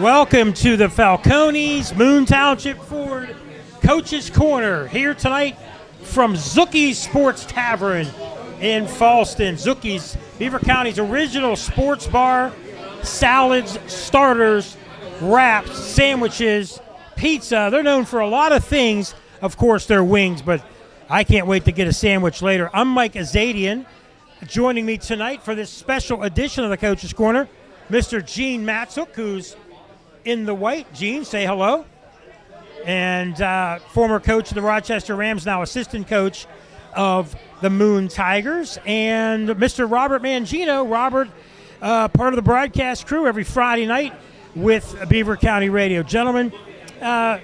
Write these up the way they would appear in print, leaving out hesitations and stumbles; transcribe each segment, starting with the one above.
Welcome to the Falcones Moon Township Ford Coach's Corner here tonight from Zooky's Sports Tavern in Fallston. Zooky's, Beaver County's original sports bar, salads, starters, wraps, sandwiches, pizza. They're known for a lot of things. Of course, their wings, but I can't wait to get a sandwich later. I'm Mike Azadian. Joining me tonight for this special edition of the Coach's Corner, Mr. Gene Matzuk, who's in the white. Gene, say hello. And former coach of the Rochester Rams, now assistant coach of the Moon Tigers. And Mr. Robert Mangino. Robert, part of the broadcast crew every Friday night with Beaver County Radio. Gentlemen, we're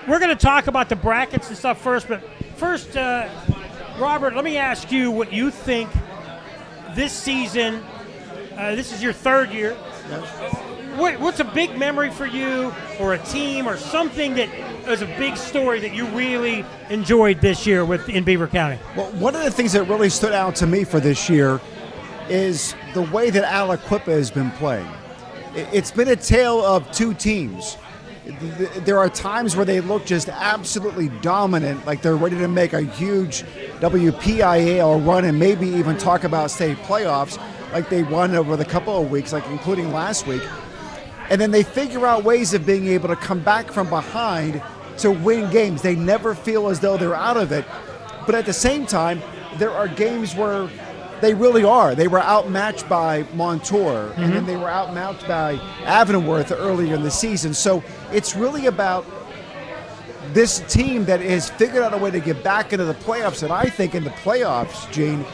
going to talk about the brackets and stuff first. But first, Robert, let me ask you what you think this season. This is your third year. Yes. What's a big memory for you, or a team, or something that was a big story that you really enjoyed this year in Beaver County? Well, one of the things that really stood out to me for this year is the way that Aliquippa has been playing. It's been a tale of two teams. There are times where they look just absolutely dominant, like they're ready to make a huge WPIAL run and maybe even talk about state playoffs, like they won over the couple of weeks, like including last week. And then they figure out ways of being able to come back from behind to win games. They never feel as though they're out of it. But at the same time, there are games where they really are. They were outmatched by Montour, and then they were outmatched by Avonworth earlier in the season. So it's really about this team that has figured out a way to get back into the playoffs. And I think in the playoffs, Gene,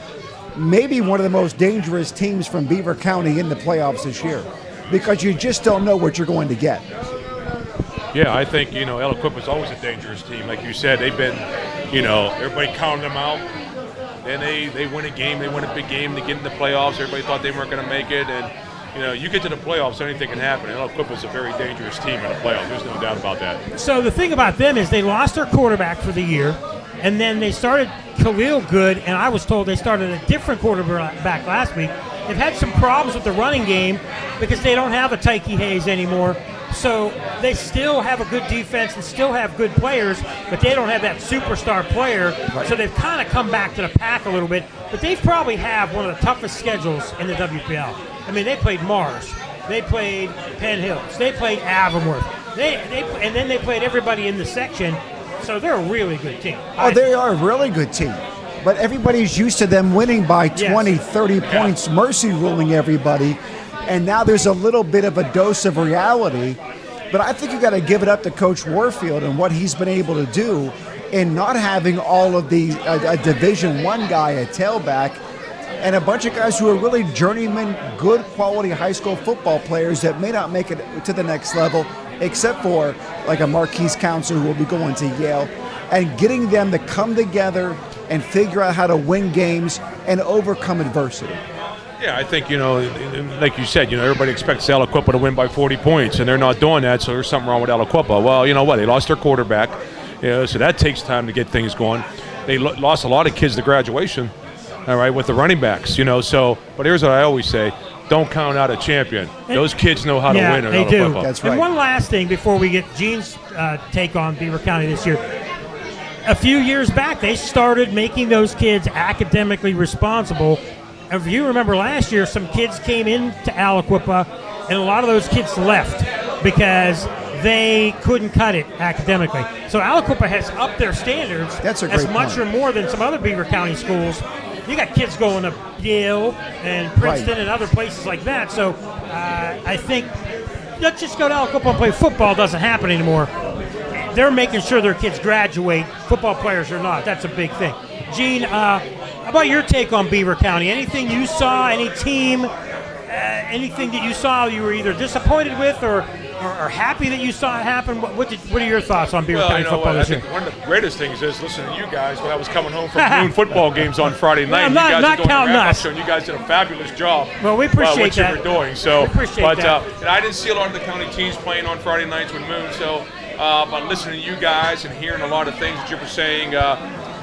maybe one of the most dangerous teams from Beaver County in the playoffs this year, because you just don't know what you're going to get. Yeah, I think, Aliquippa is always a dangerous team. Like you said, they've been, everybody counted them out. Then they win a game, they win a big game, they get in the playoffs. Everybody thought they weren't going to make it. And, you get to the playoffs, anything can happen. And Aliquippa is a very dangerous team in the playoffs. There's no doubt about that. So the thing about them is they lost their quarterback for the year, and then they started Khalil Good, and I was told they started a different quarterback last week. They've had some problems with the running game because they don't have a Tyke Hayes anymore. So they still have a good defense and still have good players, but they don't have that superstar player. Right. So they've kind of come back to the pack a little bit. But they probably have one of the toughest schedules in the WPIAL. I mean, they played Mars. They played Penn Hills. They played Avonworth. And then they played everybody in the section. So they're a really good team. Oh, they are a really good team. But everybody's used to them winning by 20, 30 points, mercy ruling everybody. And now there's a little bit of a dose of reality. But I think you got to give it up to Coach Warfield and what he's been able to do in not having all of the a Division I guy at tailback and a bunch of guys who are really journeyman, good quality high school football players that may not make it to the next level, except for like a Marquise Counselor who will be going to Yale, and getting them to come together and figure out how to win games and overcome adversity. Yeah, I think, like you said, everybody expects Aliquippa to win by 40 points, and they're not doing that, so there's something wrong with Aliquippa. Well, you know what? They lost their quarterback, so that takes time to get things going. They lost a lot of kids to graduation, all right, with the running backs, but here's what I always say. Don't count out a champion. Those kids know how to win. They do. That's right. And one last thing before we get Gene's take on Beaver County this year. A few years back, they started making those kids academically responsible. If you remember last year, some kids came into Aliquippa, and a lot of those kids left because they couldn't cut it academically. So Aliquippa has upped their standards as much or more than some other Beaver County schools. You got kids going to Yale and Princeton and other places like that. So I think let's just go to Aliquippa and play football doesn't happen anymore. They're making sure their kids graduate, football players or not. That's a big thing. Gene, how about your take on Beaver County? Anything you saw, any team, anything that you saw you were either disappointed with or happy that you saw it happen? What are your thoughts on Beaver County football this year? I think one of the greatest things is listening to you guys when I was coming home from noon football games on Friday night. Well, you guys not are doing counting a wrap-up us. show, and you guys did a fabulous job. Well, we appreciate what that. you were doing. So, we appreciate that. And I didn't see a lot of the county teams playing on Friday nights with Moon. So, but listening to you guys and hearing a lot of things that you were saying,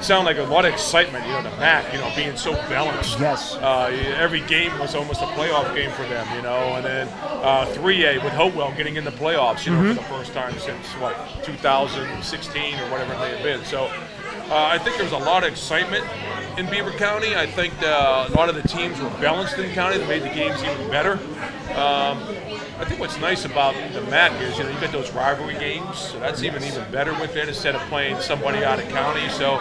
sounded like a lot of excitement, the MAC, being so balanced. Yes. Every game was almost a playoff game for them, and then 3A with Hopewell getting in the playoffs, for the first time since, 2016 or whatever it may have been. So I think there was a lot of excitement in Beaver County. I think a lot of the teams were balanced in the county that made the games even better. I think what's nice about the MAC is, you get those rivalry games, so that's even better with it instead of playing somebody out of county. So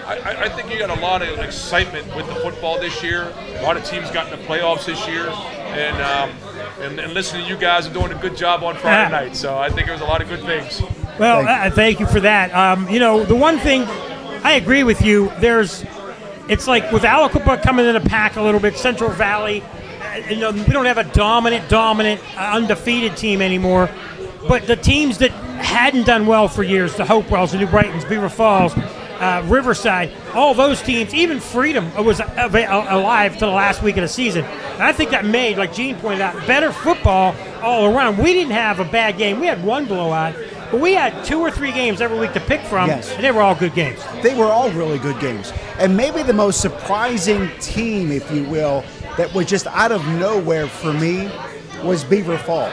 I think you got a lot of excitement with the football this year. A lot of teams got in the playoffs this year, and listening to you guys are doing a good job on Friday night. So I think there was a lot of good things. Well, thank you for that. The one thing I agree with you. It's like with Aliquippa coming in the pack a little bit, Central Valley. We don't have a dominant, undefeated team anymore. But the teams that hadn't done well for years, the Hopewells, the New Brightons, Beaver Falls, Riverside, all those teams, even Freedom was alive to the last week of the season. And I think that made, like Gene pointed out, better football all around. We didn't have a bad game. We had one blowout. But we had 2 or 3 games every week to pick from, and they were all good games. They were all really good games. And maybe the most surprising team, if you will, that was just out of nowhere for me was Beaver Falls.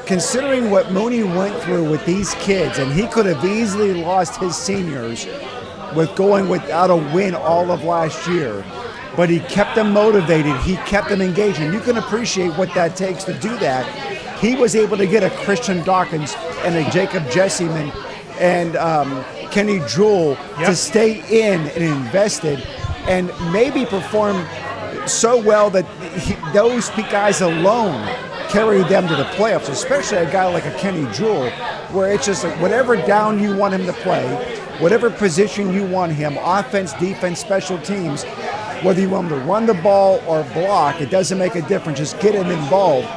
Considering what Mooney went through with these kids, and he could have easily lost his seniors with going without a win all of last year, but he kept them motivated, he kept them engaged, and you can appreciate what that takes to do that. He was able to get a Christian Dawkins and a Jacob Jesseman and Kenny Jewell to stay in and invested and maybe perform so well that those guys alone carried them to the playoffs, especially a guy like a Kenny Jewell, where it's just like whatever down you want him to play, whatever position you want him, offense, defense, special teams, whether you want him to run the ball or block, it doesn't make a difference. Just get him involved.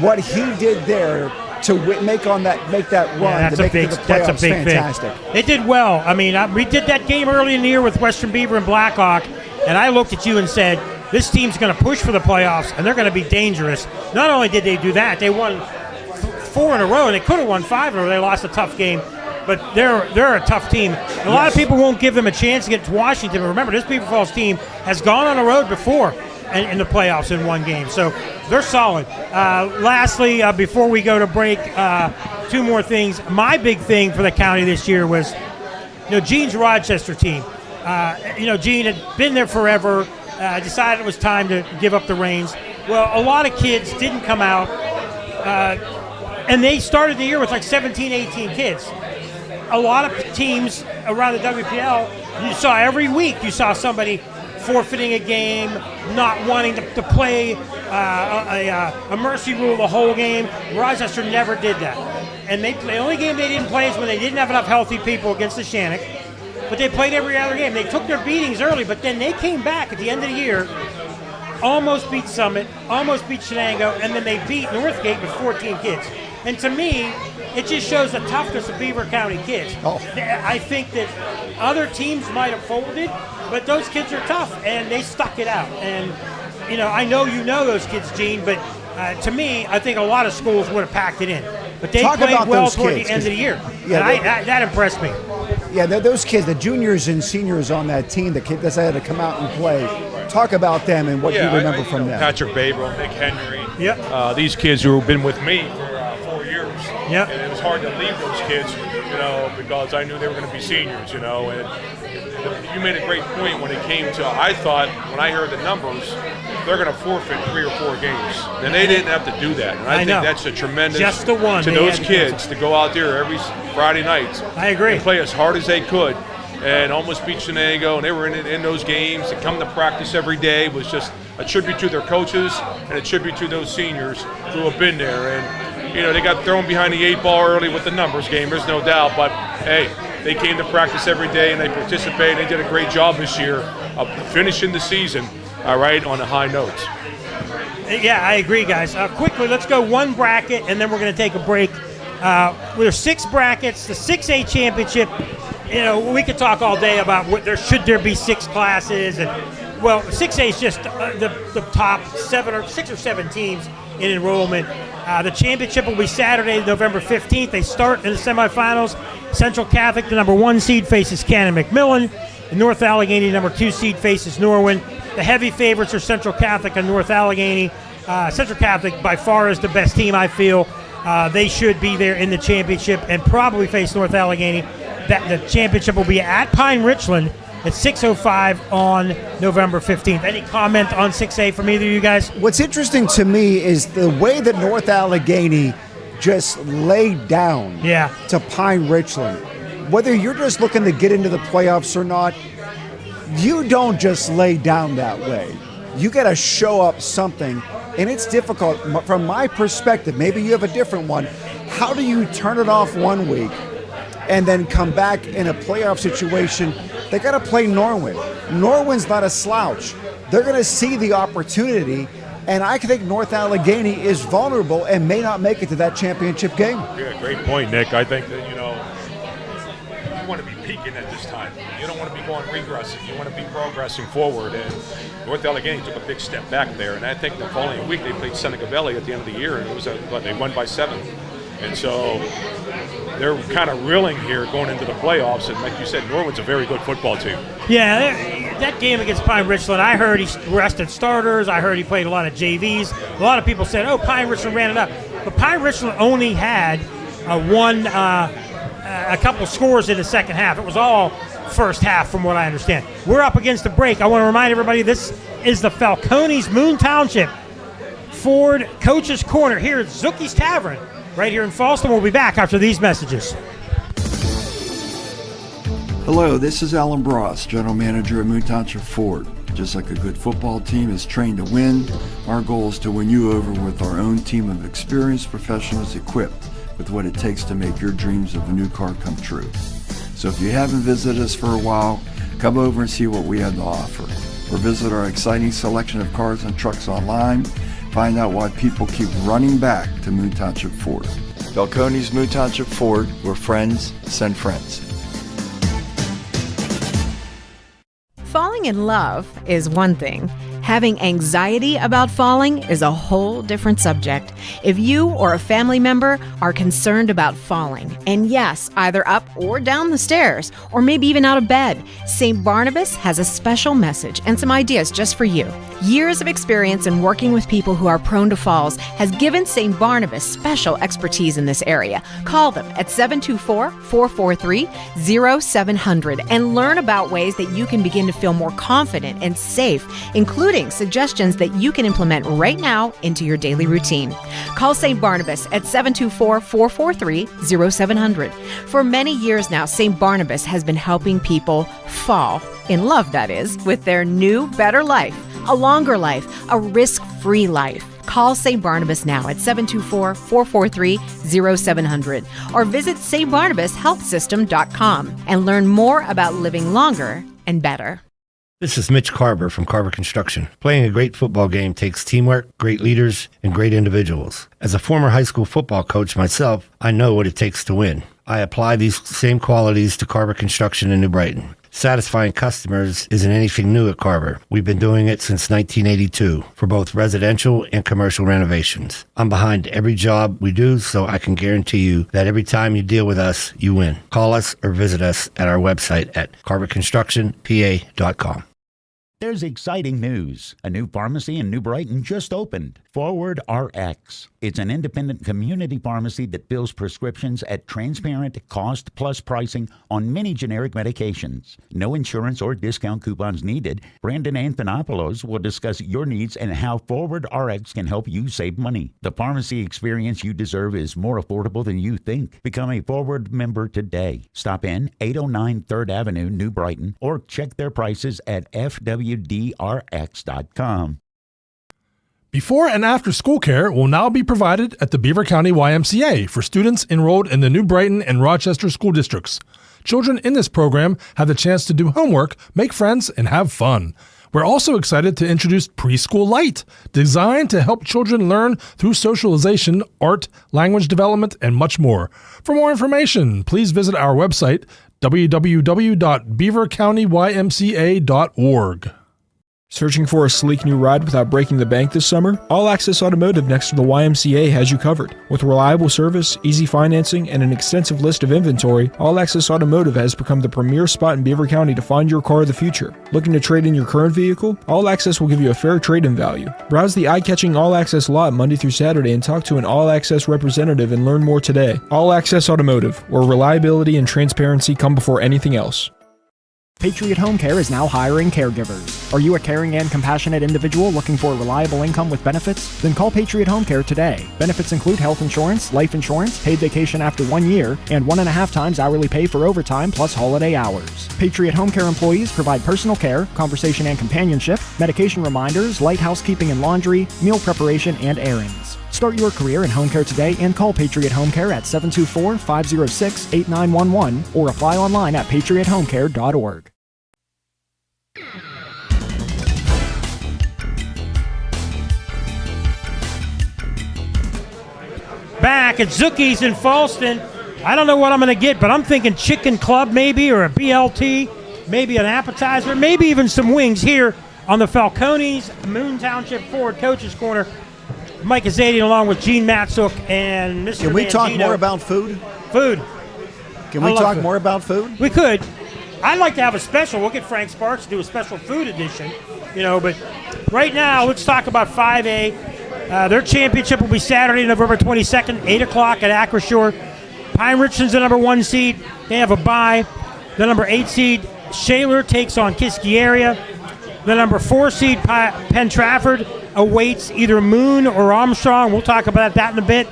What he did there to make that run to make it to the playoffs, that's a big fantastic. Thing. They did well. I mean, we did that game early in the year with Western Beaver and Blackhawk, and I looked at you and said, this team's going to push for the playoffs, and they're going to be dangerous. Not only did they do that, they won 4 in a row, and they could have won 5 in a row. They lost a tough game, but they're a tough team. A lot of people won't give them a chance to get to Washington. Remember, this Beaver Falls team has gone on the road before in the playoffs in one game, so they're solid. Lastly, before we go to break, 2 more things. My big thing for the county this year was, Gene's Rochester team. Gene had been there forever. Decided it was time to give up the reins. Well, a lot of kids didn't come out, and they started the year with like 17, 18 kids. A lot of teams around the WPIAL, you saw every week, you saw somebody forfeiting a game, not wanting to play a mercy rule the whole game. Rochester never did that. And the only game they didn't play is when they didn't have enough healthy people against the Shannock. But they played every other game. They took their beatings early, but then they came back at the end of the year, almost beat Summit, almost beat Shenango, and then they beat Northgate with 14 kids. And to me, it just shows the toughness of Beaver County kids. I think that other teams might have folded, but those kids are tough, and they stuck it out. And, I know you know those kids, Gene, but to me, I think a lot of schools would have packed it in. But they played well toward the end of the year. Yeah, that impressed me. Yeah, those kids, the juniors and seniors on that team that decided to come out and play. Talk about them and what you remember from them. Patrick Babel, Nick Henry. Yep. These kids who have been with me for 4 years. Yep. And it was hard to leave those kids, because I knew they were going to be seniors, And you made a great point when it came to, I thought, when I heard the numbers, they're going to forfeit 3 or 4 games. And they didn't have to do that. And I think that's a tremendous just the one to those kids to go out there every Friday night. I agree. And play as hard as they could and almost beat Shenango. And they were in those games. To come to practice every day was just a tribute to their coaches and a tribute to those seniors who have been there. And, they got thrown behind the 8 ball early with the numbers game, there's no doubt. But, hey, they came to practice every day and they participated. They did a great job this year of finishing the season, on a high note. Yeah, I agree, guys. Quickly, let's go one bracket, and then we're going to take a break. There's 6 brackets. The 6A championship, we could talk all day about should there be 6 classes. And 6A is just the top 6 or 7 teams in enrollment. The championship will be Saturday, November 15th. They start in the semifinals. Central Catholic, the number 1 seed, faces Cannon McMillan. North Allegheny, number 2 seed, faces Norwin. The heavy favorites are Central Catholic and North Allegheny. Central Catholic by far is the best team, I feel. They should be there in the championship and probably face North Allegheny. The championship will be at Pine Richland at 6:05 on November 15th. Any comment on 6A from either of you guys? What's interesting to me is the way that North Allegheny just laid down to Pine Richland. Whether you're just looking to get into the playoffs or not, you don't just lay down that way. You got to show up something, and it's difficult. From my perspective, maybe you have a different one. How do you turn it off one week and then come back in a playoff situation? They got to play Norwin. Norwin's not a slouch. They're going to see the opportunity, and I think North Allegheny is vulnerable and may not make it to that championship game. Yeah, great point, Nick. I think that, you want to be peaking at this time. You don't want to be going regressing. You want to be progressing forward. And North Allegheny took a big step back there. And I think the following week they played Seneca Valley at the end of the year, and it was they won by 7. And so they're kind of reeling here going into the playoffs. And like you said, Norwin's a very good football team. Yeah, that game against Pine Richland, I heard he rested starters. I heard he played a lot of JVs. A lot of people said, oh, Pine Richland ran it up. But Pine Richland only had a couple scores in the second half. It was all first half from what I understand. We're up against the break. I want to remind everybody this is the Falcones Moon Township Ford Coach's Corner here at Zooky's Tavern right here in Fallston. We'll be back after these messages. Hello, this is Alan Bross, General Manager of Moon Township Ford. Just like a good football team is trained to win, our goal is to win you over with our own team of experienced professionals equipped with what it takes to make your dreams of a new car come true. So if you haven't visited us for a while, come over and see what we have to offer. Or visit our exciting selection of cars and trucks online. Find out why people keep running back to Moon Township Ford. Falcones Moon Township Ford, where friends send friends. Falling in love is one thing. Having anxiety about falling is a whole different subject. If you or a family member are concerned about falling, and yes, either up or down the stairs, or maybe even out of bed, St. Barnabas has a special message and some ideas just for you. Years of experience in working with people who are prone to falls has given St. Barnabas special expertise in this area. Call them at 724-443-0700 and learn about ways that you can begin to feel more confident and safe, including suggestions that you can implement right now into your daily routine. Call St. Barnabas at 724-443-0700. For many years now, St. Barnabas has been helping people fall, in love that is, with their new, better life, a longer life, a risk-free life. Call St. Barnabas now at 724-443-0700 or visit stbarnabashealthsystem.com and learn more about living longer and better. This is Mitch Carver from Carver Construction. Playing a great football game takes teamwork, great leaders, and great individuals. As a former high school football coach myself, I know what it takes to win. I apply these same qualities to Carver Construction in New Brighton. Satisfying customers isn't anything new at Carver. We've been doing it since 1982 for both residential and commercial renovations. I'm behind every job we do, so I can guarantee you that every time you deal with us, you win. Call us or visit us at our website at carverconstructionpa.com. There's exciting news. A new pharmacy in New Brighton just opened. Forward RX. It's an independent community pharmacy that fills prescriptions at transparent cost-plus pricing on many generic medications. No insurance or discount coupons needed. Brandon Anthonopoulos will discuss your needs and how Forward RX can help you save money. The pharmacy experience you deserve is more affordable than you think. Become a Forward member today. Stop in 809 3rd Avenue, New Brighton, or check their prices at fwdrx.com. Before and after school care will now be provided at the Beaver County YMCA for students enrolled in the New Brighton and Rochester school districts. Children in this program have the chance to do homework, make friends, and have fun. We're also excited to introduce Preschool Light, designed to help children learn through socialization, art, language development, and much more. For more information, please visit our website, www.beavercountymca.org. Searching for a sleek new ride without breaking the bank this summer? All Access Automotive next to the YMCA has you covered. With reliable service, easy financing, and an extensive list of inventory, All Access Automotive has become the premier spot in Beaver County to find your car of the future. Looking to trade in your current vehicle? All Access will give you a fair trade-in value. Browse the eye-catching All Access lot Monday through Saturday and talk to an All Access representative and learn more today. All Access Automotive, where reliability and transparency come before anything else. Patriot Home Care is now hiring caregivers. Are you a caring and compassionate individual looking for a reliable income with benefits? Then call Patriot Home Care today. Benefits include health insurance, life insurance, paid vacation after 1 year, and 1.5 times hourly pay for overtime plus holiday hours. Patriot Home Care employees provide personal care, conversation and companionship, medication reminders, light housekeeping and laundry, meal preparation, and errands. Start your career in home care today and call Patriot Home Care at 724-506-8911 or apply online at patriothomecare.org. Back at Zooky's in Fallston. I don't know what I'm going to get, but I'm thinking chicken club maybe, or a BLT, maybe an appetizer, maybe even some wings here on the Falcones Moon Township Forward Coaches Corner. Mike Azadian along with Gene Matsuk and Mr. Can we talk Mangino. more about food? Food. Can we talk more about food? We could. I'd like to have a special. We'll get Frank Sparks to do a special food edition, but right now let's talk about 5A. Their championship will be Saturday, November 22nd, 8 o'clock at Acrashore. Pine Richland's the number 1 seed. They have a bye. The number 8 seed, Shaler, takes on Kiski-area. The number 4 seed, Penn Trafford, awaits either Moon or Armstrong. We'll talk about that in a bit.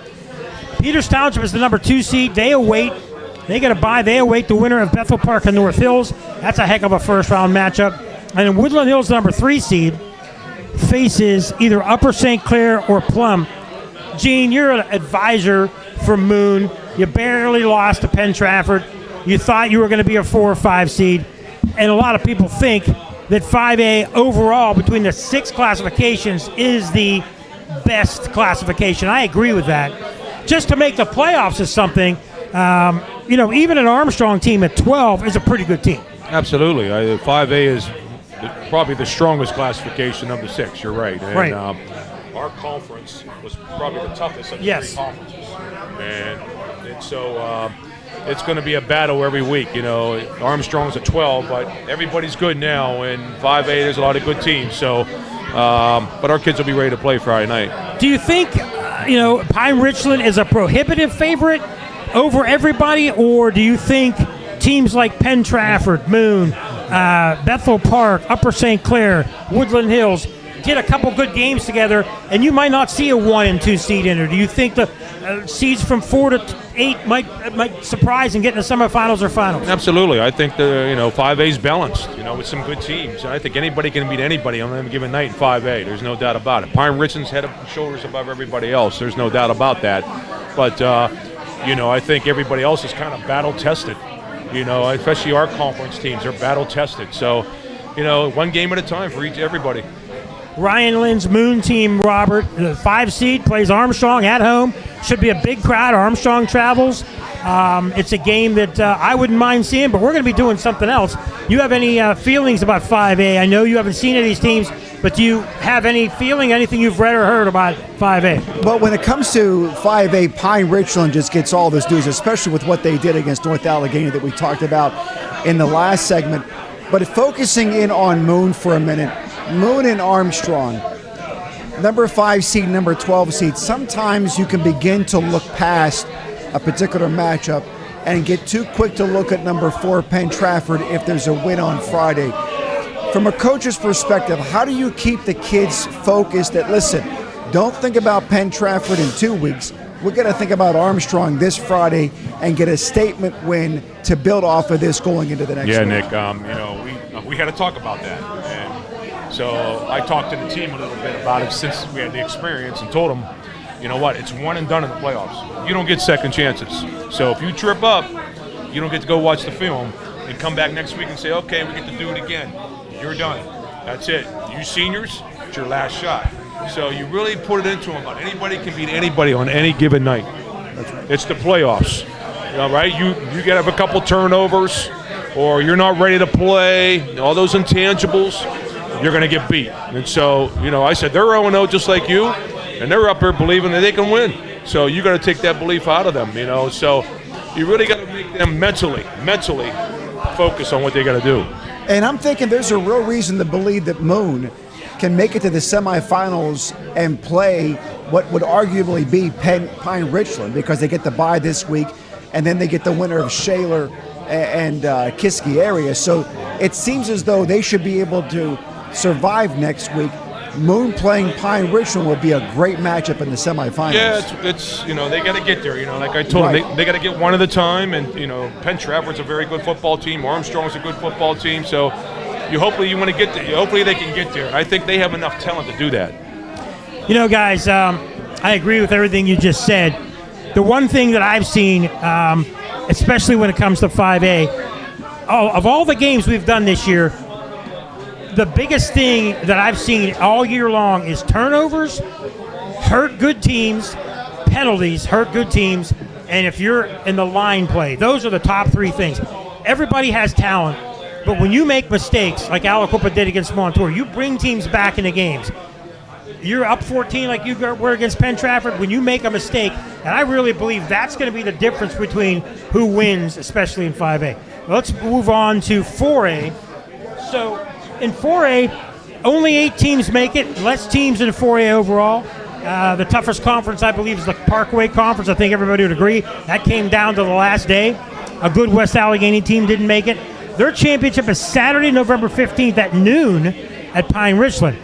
Peters Township is the number 2 seed. They get a bye. They await the winner of Bethel Park and North Hills. That's a heck of a first-round matchup. And then Woodland Hills, the number 3 seed, faces either Upper St. Clair or Plum. Gene, you're an advisor for Moon. You barely lost to Penn Trafford. You thought you were going to be a 4 or 5 seed. And a lot of people think that 5A overall between the 6 classifications is the best classification. I agree with that. Just to make the playoffs is something, even an Armstrong team at 12 is a pretty good team. Absolutely. 5A is probably the strongest classification of the 6. You're right. And, right. Our conference was probably the toughest of the 3 conferences. And so it's going to be a battle every week. Armstrong's at 12, but everybody's good now. And 5A, there's a lot of good teams. So, but our kids will be ready to play Friday night. Do you think, Pine Richland is a prohibitive favorite over everybody, or do you think teams like Penn Trafford, Moon, Bethel Park, Upper St. Clair, Woodland Hills get a couple good games together, and you might not see a 1 and 2 seed in there? Do you think the seeds from 4 to 8 might surprise and get in the semifinals or finals? Absolutely. I think 5A's balanced, with some good teams. And I think anybody can beat anybody on any given night in 5A. There's no doubt about it. Pine Richland's head and shoulders above everybody else. There's no doubt about that. But, I think everybody else is kind of battle-tested. Especially our conference teams are battle-tested. So, one game at a time for everybody. Ryan Lynn's Moon team, Robert, the 5 seed, plays Armstrong at home. Should be a big crowd. Armstrong travels. It's a game that I wouldn't mind seeing, but we're going to be doing something else. You have any feelings about 5A? I know you haven't seen any of these teams, but do you have any feeling, anything you've read or heard about 5A? Well, when it comes to 5A, Pine Richland just gets all this news, especially with what they did against North Allegheny that we talked about in the last segment. But focusing in on Moon for a minute, Moon and Armstrong, number 5 seed, number 12 seed, sometimes you can begin to look past a particular matchup and get too quick to look at number 4, Penn Trafford, if there's a win on Friday. From a coach's perspective, how do you keep the kids focused that, listen, don't think about Penn Trafford in 2 weeks. We're going to think about Armstrong this Friday and get a statement win to build off of this going into the next week. Nick, we had to talk about that. And so I talked to the team a little bit about it since we had the experience and told them, you know what, it's one and done in the playoffs. You don't get second chances. So if you trip up, you don't get to go watch the film and come back next week and say, okay, we get to do it again. You're done. That's it. You seniors, it's your last shot. So you really put it into them. Anybody can beat anybody on any given night. That's right. It's the playoffs. Right? You got to have a couple turnovers, or you're not ready to play, all those intangibles. you're going to get beat. And so, I said, they're 0-0 just like you, and they're up there believing that they can win. So you got to take that belief out of them, So you really got to make them mentally focus on what they got to do. And I'm thinking there's a real reason to believe that Moon can make it to the semifinals and play what would arguably be Pine Richland, because they get the bye this week, and then they get the winner of Shaler and Kiski area. So it seems as though they should be able to survive next week. Moon playing Pine Richland would be a great matchup in the semifinals. Yeah, it's they got to get there. Like I told them, they got to get one at a time. And Penn Trafford's a very good football team. Armstrong's a good football team. So hopefully you want to get there. Hopefully they can get there. I think they have enough talent to do that. Guys, I agree with everything you just said. The one thing that I've seen, especially when it comes to 5A, of all the games we've done this year, the biggest thing that I've seen all year long is turnovers hurt good teams, penalties hurt good teams, and if you're in the line play, those are the top three things. Everybody has talent, but when you make mistakes, like Aliquippa did against Montour, you bring teams back into games. You're up 14 like you were against Penn Trafford. When you make a mistake, and I really believe that's going to be the difference between who wins, especially in 5A. Let's move on to 4A. So in 4A, only 8 teams make it, less teams in 4A overall. The toughest conference, I believe, is the Parkway Conference. I think everybody would agree. That came down to the last day. A good West Allegheny team didn't make it. Their championship is Saturday, November 15th at noon at Pine Richland.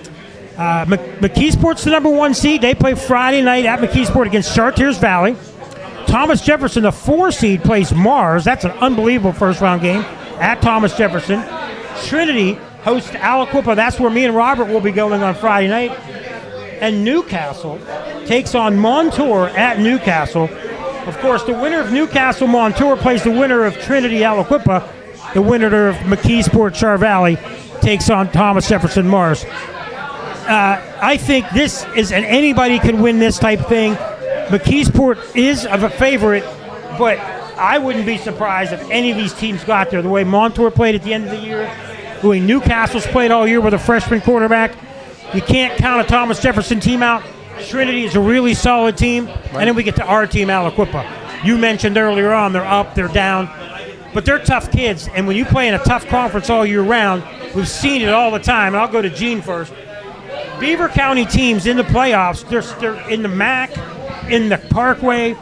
McKeesport's the number 1 seed. They play Friday night at McKeesport against Chartiers Valley. Thomas Jefferson, the 4 seed, plays Mars. That's an unbelievable first-round game at Thomas Jefferson. Trinity hosts Aliquippa. That's where me and Robert will be going on Friday night. And Newcastle takes on Montour at Newcastle. Of course, the winner of Newcastle-Montour plays the winner of Trinity-Aliquippa. The winner of McKeesport-Char Valley takes on Thomas Jefferson-Mars. I think this is and anybody can win this type of thing. McKeesport is of a favorite, but I wouldn't be surprised if any of these teams got there. The way Montour played at the end of the year, the way Newcastle's played all year with a freshman quarterback, you can't count a Thomas Jefferson team out. Trinity is a really solid team, and then we get to our team, Aliquippa. You mentioned earlier on they're up, they're down, but they're tough kids, and when you play in a tough conference all year round, we've seen it all the time, and I'll go to Gene first. Beaver County teams in the playoffs, they're in the MAC, in the Parkway,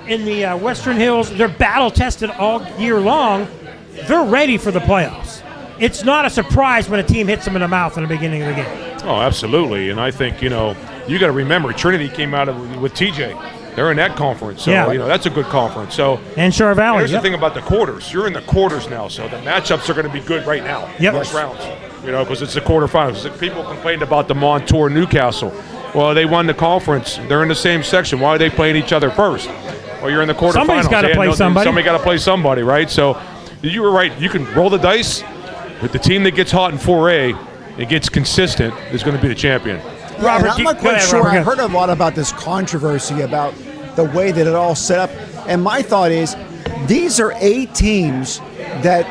in the Western Hills. They're battle-tested all year long. They're ready for the playoffs. It's not a surprise when a team hits them in the mouth in the beginning of the game. Oh, absolutely. And I think, you got to remember, Trinity came out with TJ. They're in that conference. So, that's a good conference. So, and Char Valley. Here's the thing about the quarters. You're in the quarters now, so the matchups are going to be good right now. First rounds. Because it's the quarterfinals. People complained about the Montour Newcastle. Well, they won the conference. They're in the same section. Why are they playing each other first? Well, you're in the quarterfinals. Somebody's got to play somebody. Somebody got to play somebody, right? So you were right. You can roll the dice with the team that gets hot in 4A and gets consistent is going to be the champion. Robert, I'm not quite sure. I heard a lot about this controversy about the way that it all set up. And my thought is these are 8 teams that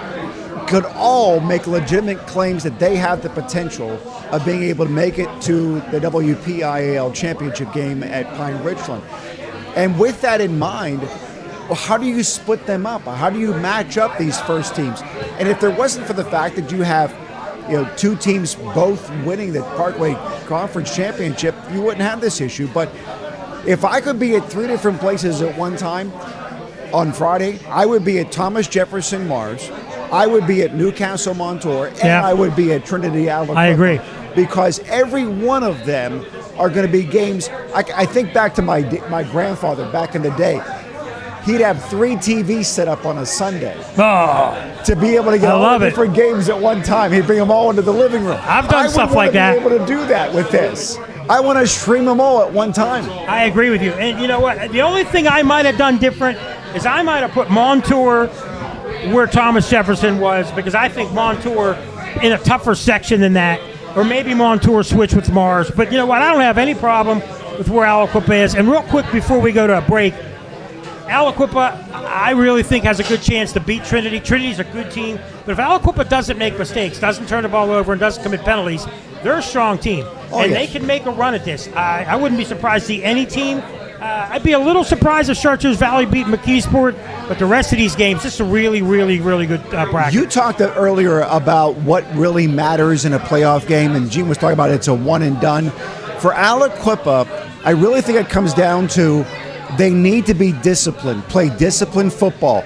could all make legitimate claims that they have the potential of being able to make it to the WPIAL championship game at Pine Richland. And with that in mind, well, how do you split them up? How do you match up these first teams? And if there wasn't for the fact that you have 2 teams both winning the Parkway Conference Championship, you wouldn't have this issue. But if I could be at 3 different places at one time on Friday, I would be at Thomas Jefferson Mars, I would be at Newcastle Montour, and I would be at Trinity Aliquippa. I agree. Because every one of them are going to be games. I think back to my grandfather back in the day. He'd have 3 TVs set up on a Sunday to be able to get all the different games at one time. He'd bring them all into the living room. I've done stuff like that. I would want to be able to do that with this. I want to stream them all at one time. I agree with you. And you know what? The only thing I might have done different is I might have put Montour where Thomas Jefferson was, because I think Montour in a tougher section than that, or maybe Montour switch with Mars. But you know what? I don't have any problem with where Aliquippa is. And real quick before we go to a break, Aliquippa, I really think, has a good chance to beat Trinity. Trinity's a good team, but if Aliquippa doesn't make mistakes, doesn't turn the ball over, and doesn't commit penalties, they're a strong team, they can make a run at this. I wouldn't be surprised to see any team. I'd be a little surprised if Chartiers Valley beat McKeesport, but the rest of these games, this is a really, really, really good bracket. You talked earlier about what really matters in a playoff game, and Gene was talking about it's a one and done. For Aliquippa, I really think it comes down to they need to be disciplined, play disciplined football.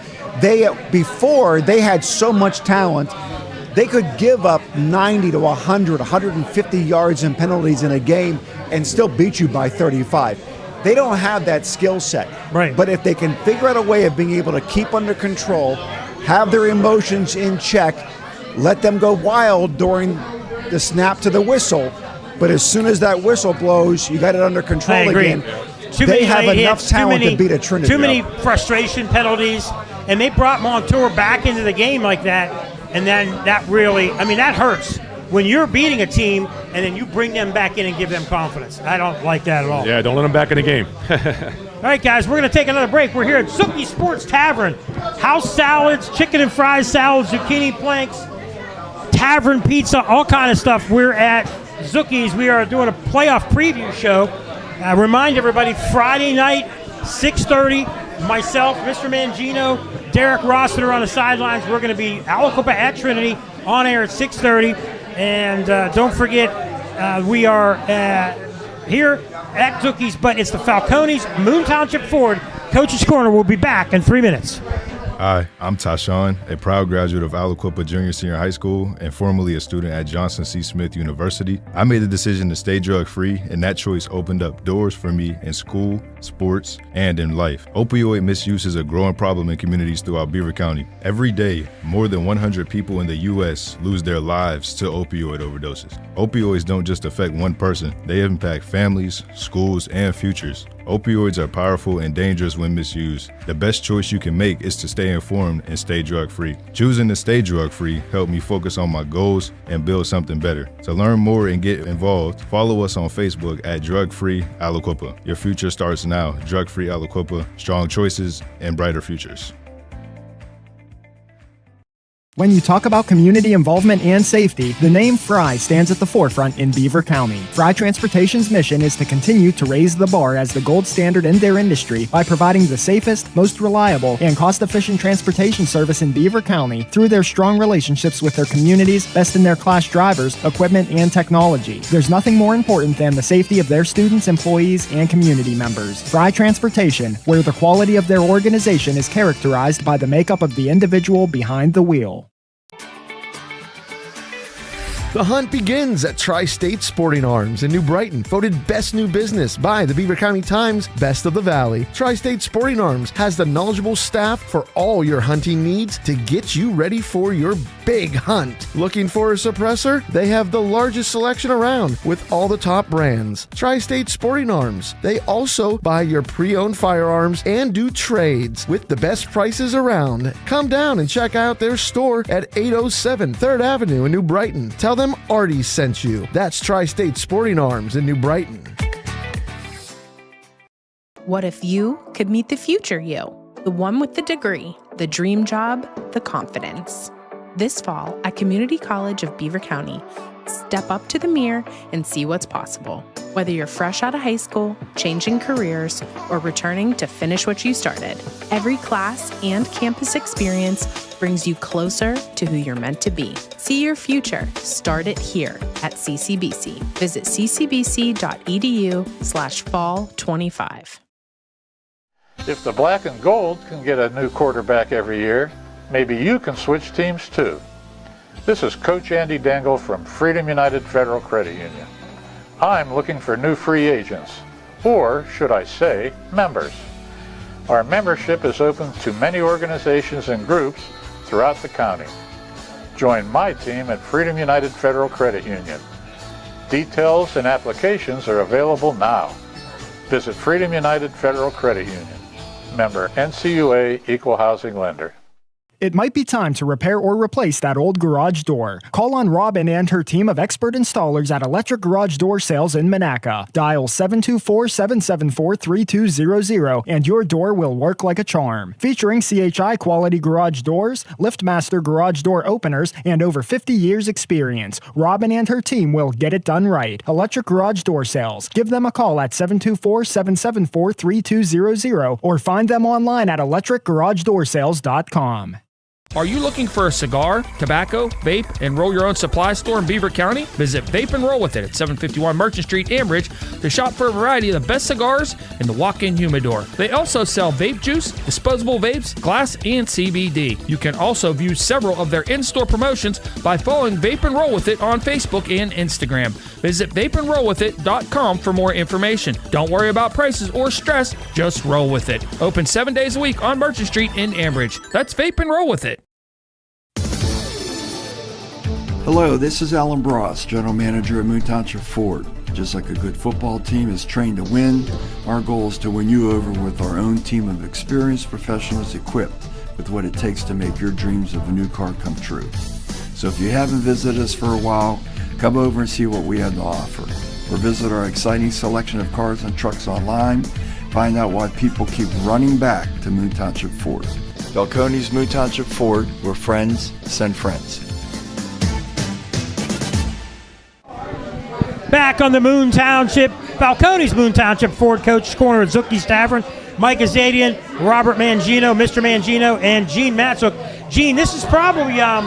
Before they had so much talent, they could give up 90 to 100, 150 yards in penalties in a game and still beat you by 35. They don't have that skill set. Right. But if they can figure out a way of being able to keep under control, have their emotions in check, let them go wild during the snap to the whistle, but as soon as that whistle blows, you got it under control again. They have enough talent to beat a Trinity. Too many frustration penalties, and they brought Montour back into the game like that, and then that really, that hurts. When you're beating a team and then you bring them back in and give them confidence. I don't like that at all. Yeah, don't let them back in the game. All right, guys, we're going to take another break. We're here at Zooky Sports Tavern. House salads, chicken and fries salads, zucchini planks, Tavern pizza, all kind of stuff. We're at Zooky's. We are doing a playoff preview show. Remind everybody, Friday night, 6:30, myself, Mr. Mangino, Derek Rossiter on the sidelines. We're going to be Aliquippa at Trinity on air at 6:30. And don't forget, we are here at Zooky's, but it's the Falcones, Moon Township Ford. Coach's Corner will be back in 3 minutes. Hi, I'm Tashawn, a proud graduate of Aliquippa Junior Senior High School and formerly a student at Johnson C. Smith University. I made the decision to stay drug-free, and that choice opened up doors for me in school, sports, and in life. Opioid misuse is a growing problem in communities throughout Beaver County. Every day, more than 100 people in the U.S. lose their lives to opioid overdoses. Opioids don't just affect one person, they impact families, schools, and futures. Opioids are powerful and dangerous when misused. The best choice you can make is to stay informed and stay drug-free. Choosing to stay drug-free helped me focus on my goals and build something better. To learn more and get involved, follow us on Facebook at Drug Free Aliquippa. Your future starts now. Drug Free Aliquippa, strong choices and brighter futures. When you talk about community involvement and safety, the name Fry stands at the forefront in Beaver County. Fry Transportation's mission is to continue to raise the bar as the gold standard in their industry by providing the safest, most reliable, and cost-efficient transportation service in Beaver County through their strong relationships with their communities, best-in-their-class drivers, equipment, and technology. There's nothing more important than the safety of their students, employees, and community members. Fry Transportation, where the quality of their organization is characterized by the makeup of the individual behind the wheel. The hunt begins at Tri-State Sporting Arms in New Brighton, voted Best New Business by the Beaver County Times Best of the Valley. Tri-State Sporting Arms has the knowledgeable staff for all your hunting needs to get you ready for your big hunt. Looking for a suppressor? They have the largest selection around with all the top brands. Tri-State Sporting Arms. They also buy your pre-owned firearms and do trades with the best prices around. Come down and check out their store at 807 3rd Avenue in New Brighton. Tell them Artie sent you. That's Tri-State Sporting Arms in New Brighton. What if you could meet the future you? The one with the degree, the dream job, the confidence. This fall at Community College of Beaver County, step up to the mirror and see what's possible. Whether you're fresh out of high school, changing careers, or returning to finish what you started, every class and campus experience brings you closer to who you're meant to be. See your future. Start it here at CCBC. Visit ccbc.edu/fall25. If the black and gold can get a new quarterback every year, maybe you can switch teams too. This is Coach Andy Dangle from Freedom United Federal Credit Union. I'm looking for new free agents, or should I say, members. Our membership is open to many organizations and groups throughout the county. Join my team at Freedom United Federal Credit Union. Details and applications are available now. Visit Freedom United Federal Credit Union. Member NCUA Equal Housing Lender. It might be time to repair or replace that old garage door. Call on Robin and her team of expert installers at Electric Garage Door Sales in Monaca. Dial 724-774-3200 and your door will work like a charm. Featuring CHI quality garage doors, LiftMaster garage door openers, and over 50 years experience, Robin and her team will get it done right. Electric Garage Door Sales. Give them a call at 724-774-3200 or find them online at electricgaragedoorsales.com. Are you looking for a cigar, tobacco, vape, and roll your own supply store in Beaver County? Visit Vape and Roll With It at 751 Merchant Street, Ambridge to shop for a variety of the best cigars in the walk-in humidor. They also sell vape juice, disposable vapes, glass, and CBD. You can also view several of their in-store promotions by following Vape and Roll With It on Facebook and Instagram. Visit vapeandrollwithit.com for more information. Don't worry about prices or stress, just roll with it. Open 7 days a week on Merchant Street in Ambridge. That's Vape and Roll With It. Hello, this is Alan Bross, General Manager at Moon Township Ford. Just like a good football team is trained to win, our goal is to win you over with our own team of experienced professionals equipped with what it takes to make your dreams of a new car come true. So if you haven't visited us for a while, come over and see what we have to offer. Or visit our exciting selection of cars and trucks online. Find out why people keep running back to Moon Township Ford. Belconi's Moon Township Ford, where friends send friends. Back on the Moon Township, Falcone's Moon Township Ford Coach Corner at Zooky's Tavern. Mike Azadian, Robert Mangino, Mr. Mangino, and Gene Matzuk. Gene, this is probably, I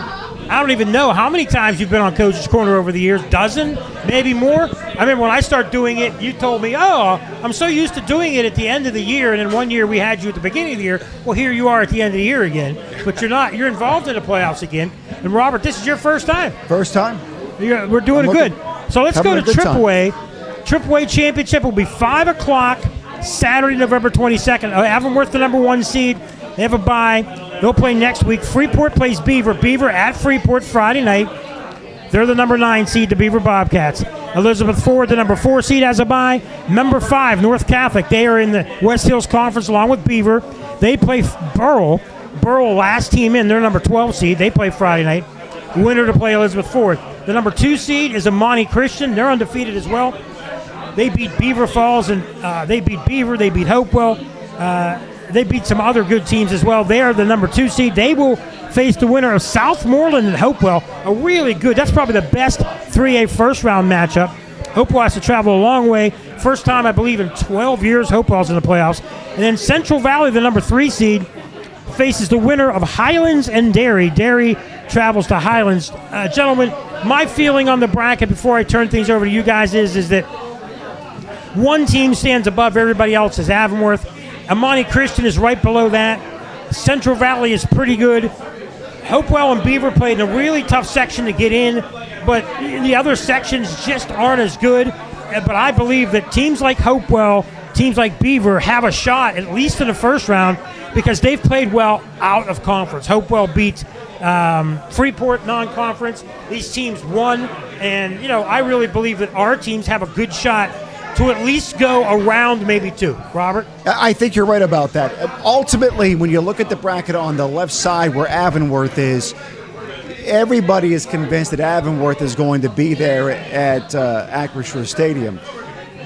don't even know how many times you've been on Coach's Corner over the years. Dozen? Maybe more? I remember when I started doing it, you told me, I'm so used to doing it at the end of the year, and then one year we had you at the beginning of the year. Well, here you are at the end of the year again, but you're not. You're involved in the playoffs again. And Robert, this is your first time. First time. We're doing it good. So let's go to AAA. AAA Championship will be 5 o'clock Saturday, November 22nd. Avonworth, the number 1 seed. They have a bye. They'll play next week. Freeport plays Beaver. Beaver at Freeport Friday night. They're the number 9 seed, the Beaver Bobcats. Elizabeth Ford, the number 4 seed, has a bye. Number 5, North Catholic. They are in the West Hills Conference along with Beaver. They play Burrell. Burrell, last team in. They're number 12 seed. They play Friday night. Winner to play Elizabeth Ford. The number 2 seed is Amani Christian. They're undefeated as well. They beat Beaver Falls, and they beat Beaver. They beat Hopewell. They beat some other good teams as well. They are the number 2 seed. They will face the winner of Southmoreland and Hopewell. A really good, that's probably the best 3A first-round matchup. Hopewell has to travel a long way. First time, I believe, in 12 years Hopewell's in the playoffs. And then Central Valley, the number 3 seed, faces the winner of Highlands and Derry. Derry travels to Highlands. Gentlemen, my feeling on the bracket before I turn things over to you guys is that one team stands above everybody else is Avonworth. Amani Christian is right below that. Central Valley is pretty good. Hopewell and Beaver played in a really tough section to get in, but the other sections just aren't as good. But I believe that teams like Hopewell, teams like Beaver have a shot, at least in the first round, because they've played well out of conference. Hopewell beat Freeport non-conference. These teams won, and I really believe that our teams have a good shot to at least go around maybe 2. Robert? I think you're right about that. Ultimately, when you look at the bracket on the left side where Avonworth is, everybody is convinced that Avonworth is going to be there at Acrisure Stadium.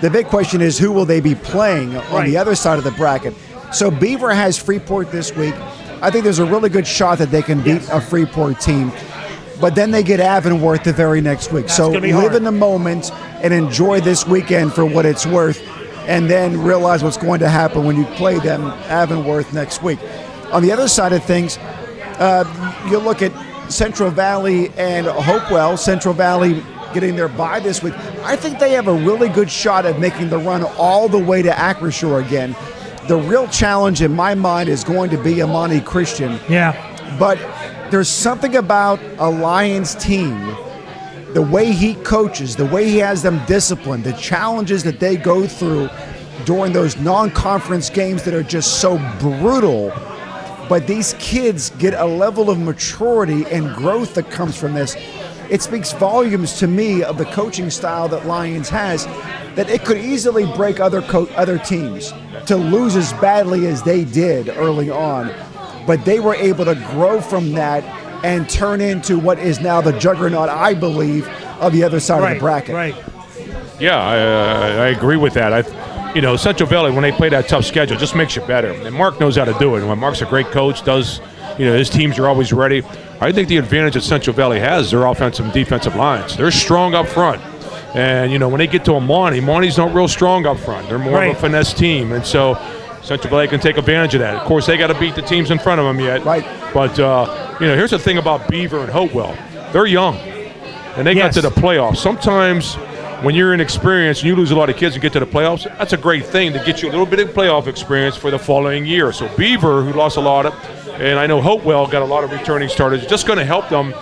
The big question is, who will they be playing on the other side of the bracket? So Beaver has Freeport this week. I think there's a really good shot that they can beat a Freeport team. But then they get Avonworth the very next week. So live in the moment and enjoy this weekend for what it's worth, and then realize what's going to happen when you play them, Avonworth, next week. On the other side of things, you look at Central Valley and Hopewell. Central Valley getting their bye this week. I think they have a really good shot at making the run all the way to Acrisure again. The real challenge in my mind is going to be Amani Christian. Yeah. But there's something about a Lions team, the way he coaches, the way he has them disciplined, the challenges that they go through during those non-conference games that are just so brutal. But these kids get a level of maturity and growth that comes from this. It speaks volumes to me of the coaching style that Lions has, that it could easily break other teams to lose as badly as they did early on. but they were able to grow from that and turn into what is now the juggernaut, I believe, of the other side of the bracket. Right. Yeah, I agree with that. Central Valley, when they play that tough schedule, just makes you better. And Mark knows how to do it. And when Mark's a great coach, his teams are always ready. I think the advantage that Central Valley has is their offensive and defensive lines. They're strong up front. And, when they get to Monty's not real strong up front. They're more of a finesse team. And so Central Valley can take advantage of that. Of course, they got to beat the teams in front of them yet. Right. But, here's the thing about Beaver and Hopewell. They're young. And they got to the playoffs. Sometimes when you're inexperienced and you lose a lot of kids and get to the playoffs, that's a great thing to get you a little bit of playoff experience for the following year. So Beaver, who lost a lot of, and I know Hopewell got a lot of returning starters, just going to help them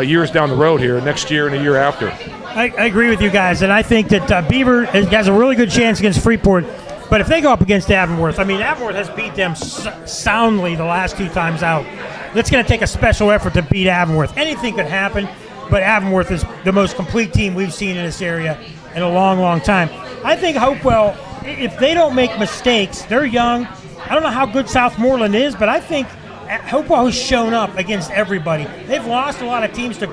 years down the road here, next year and the year after. I agree with you guys, and I think that Beaver has a really good chance against Freeport. But if they go up against Avonworth, Avonworth has beat them soundly the last 2 times out. It's going to take a special effort to beat Avonworth. Anything could happen, but Avonworth is the most complete team we've seen in this area in a long, long time. I think Hopewell, if they don't make mistakes, they're young. I don't know how good Southmoreland is, but I think Hopewell has shown up against everybody. They've lost a lot of games to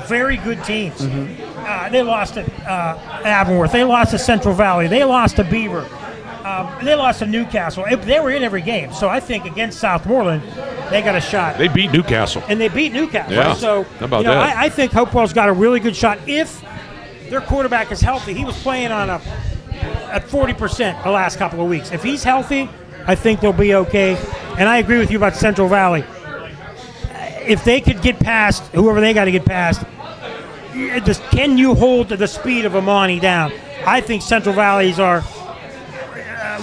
very good teams. Mm-hmm. They lost to Avonworth. They lost to Central Valley. They lost to Beaver. They lost to Newcastle. They were in every game. So I think against Southmoreland, they got a shot. They beat Newcastle. And they beat Newcastle. Yeah. So how about that? I think Hopewell's got a really good shot if their quarterback is healthy. He was playing on at 40% the last couple of weeks. If he's healthy, I think they'll be okay. And I agree with you about Central Valley. If they could get past whoever they got to get past, can you hold the speed of Amani down? I think Central Valleys are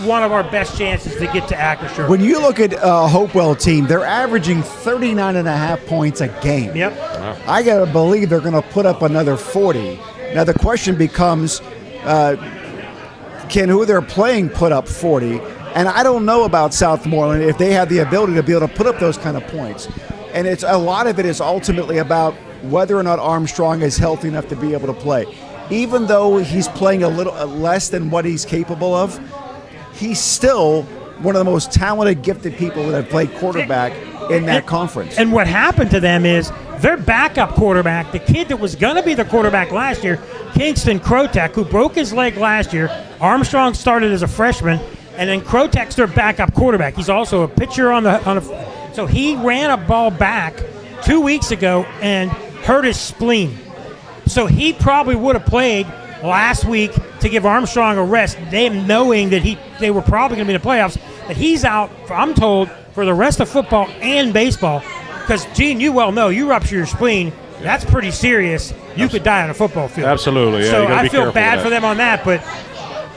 one of our best chances to get to Acrisure. When you look at Hopewell team, they're averaging 39.5 points a game. Yep. Wow. I got to believe they're going to put up another 40. Now the question becomes, can who they're playing put up 40? And I don't know about Southmoreland if they have the ability to be able to put up those kind of points. And it's a lot of it is ultimately about whether or not Armstrong is healthy enough to be able to play. Even though he's playing a little less than what he's capable of, he's still one of the most talented, gifted people that have played quarterback in that conference. And what happened to them is their backup quarterback, the kid that was going to be the quarterback last year, Kingston Krotek, who broke his leg last year. Armstrong started as a freshman, and then Krotek's their backup quarterback. He's also a pitcher on a. So he ran a ball back 2 weeks ago and hurt his spleen. So he probably would have played last week to give Armstrong a rest, knowing that they were probably going to be in the playoffs. That he's out, I'm told, for the rest of football and baseball. Because, Gene, you well know, you rupture your spleen, that's pretty serious. You could die on a football field. Absolutely, yeah. So you gotta I be feel careful bad with for them on that, but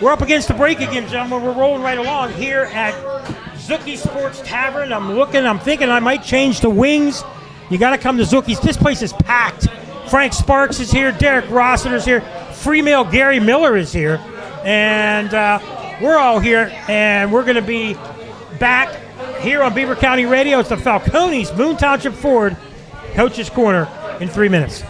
we're up against the break again, gentlemen. We're rolling right along here at Zooky Sports Tavern. I'm thinking I might change to wings. You got to come to Zooky's. This place is packed. Frank Sparks is here. Derek Rossiter's here. Freemail Gary Miller is here. And we're all here, and we're going to be back here on Beaver County Radio. It's the Falcones, Moon Township Ford, Coach's Corner in 3 minutes.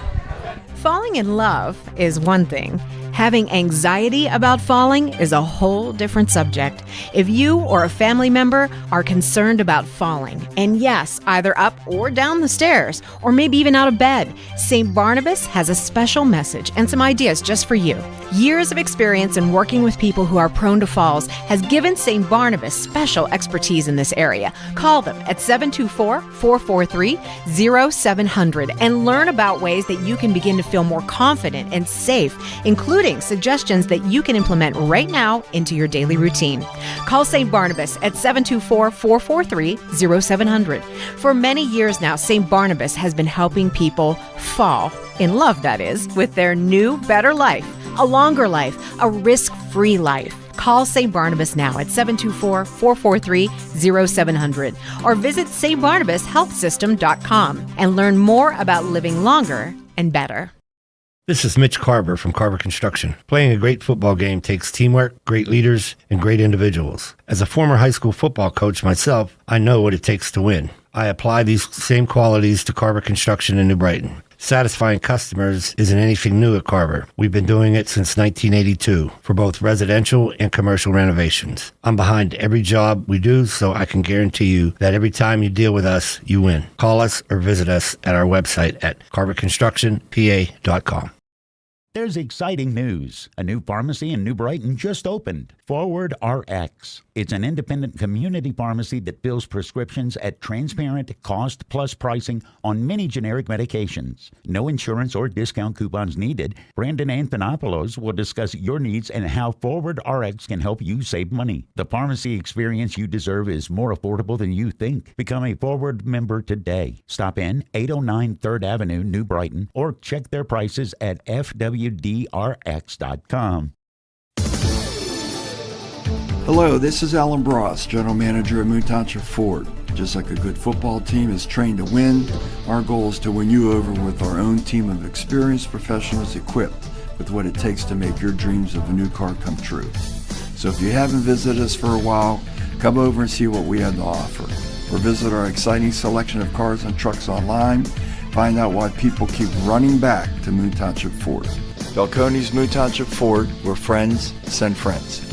Falling in love is one thing. Having anxiety about falling is a whole different subject. If you or a family member are concerned about falling, and yes, either up or down the stairs, or maybe even out of bed, St. Barnabas has a special message and some ideas just for you. Years of experience in working with people who are prone to falls has given St. Barnabas special expertise in this area. Call them at 724-443-0700 and learn about ways that you can begin to feel more confident and safe, including suggestions that you can implement right now into your daily routine. Call St. Barnabas at 724-443-0700. For many years now, St. Barnabas has been helping people fall in love, that is, with their new, better life, a longer life, a risk-free life. Call St. Barnabas now at 724-443-0700 or visit stbarnabashealthsystem.com and learn more about living longer and better. This is Mitch Carver from Carver Construction. Playing a great football game takes teamwork, great leaders, and great individuals. As a former high school football coach myself, I know what it takes to win. I apply these same qualities to Carver Construction in New Brighton. Satisfying customers isn't anything new at Carver. We've been doing it since 1982 for both residential and commercial renovations. I'm behind every job we do, so I can guarantee you that every time you deal with us, you win. Call us or visit us at our website at carverconstructionpa.com. There's exciting news. A new pharmacy in New Brighton just opened. Forward RX. It's an independent community pharmacy that fills prescriptions at transparent cost-plus pricing on many generic medications. No insurance or discount coupons needed. Brandon Anthonopoulos will discuss your needs and how Forward RX can help you save money. The pharmacy experience you deserve is more affordable than you think. Become a Forward member today. Stop in 809 3rd Avenue, New Brighton, or check their prices at fwdrx.com. Hello, this is Alan Bross, General Manager at Moon Township Ford. Just like a good football team is trained to win, our goal is to win you over with our own team of experienced professionals equipped with what it takes to make your dreams of a new car come true. So if you haven't visited us for a while, come over and see what we have to offer. Or visit our exciting selection of cars and trucks online. Find out why people keep running back to Moon Township Ford. Belconi's Moon Township Ford, where friends send friends.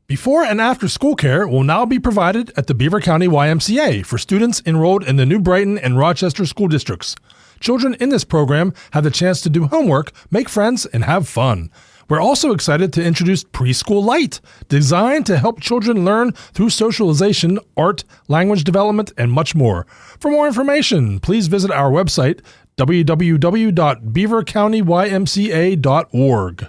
Before and after school care will now be provided at the Beaver County YMCA for students enrolled in the New Brighton and Rochester school districts. Children in this program have the chance to do homework, make friends, and have fun. We're also excited to introduce Preschool Light, designed to help children learn through socialization, art, language development, and much more. For more information, please visit our website, www.beavercountymca.org.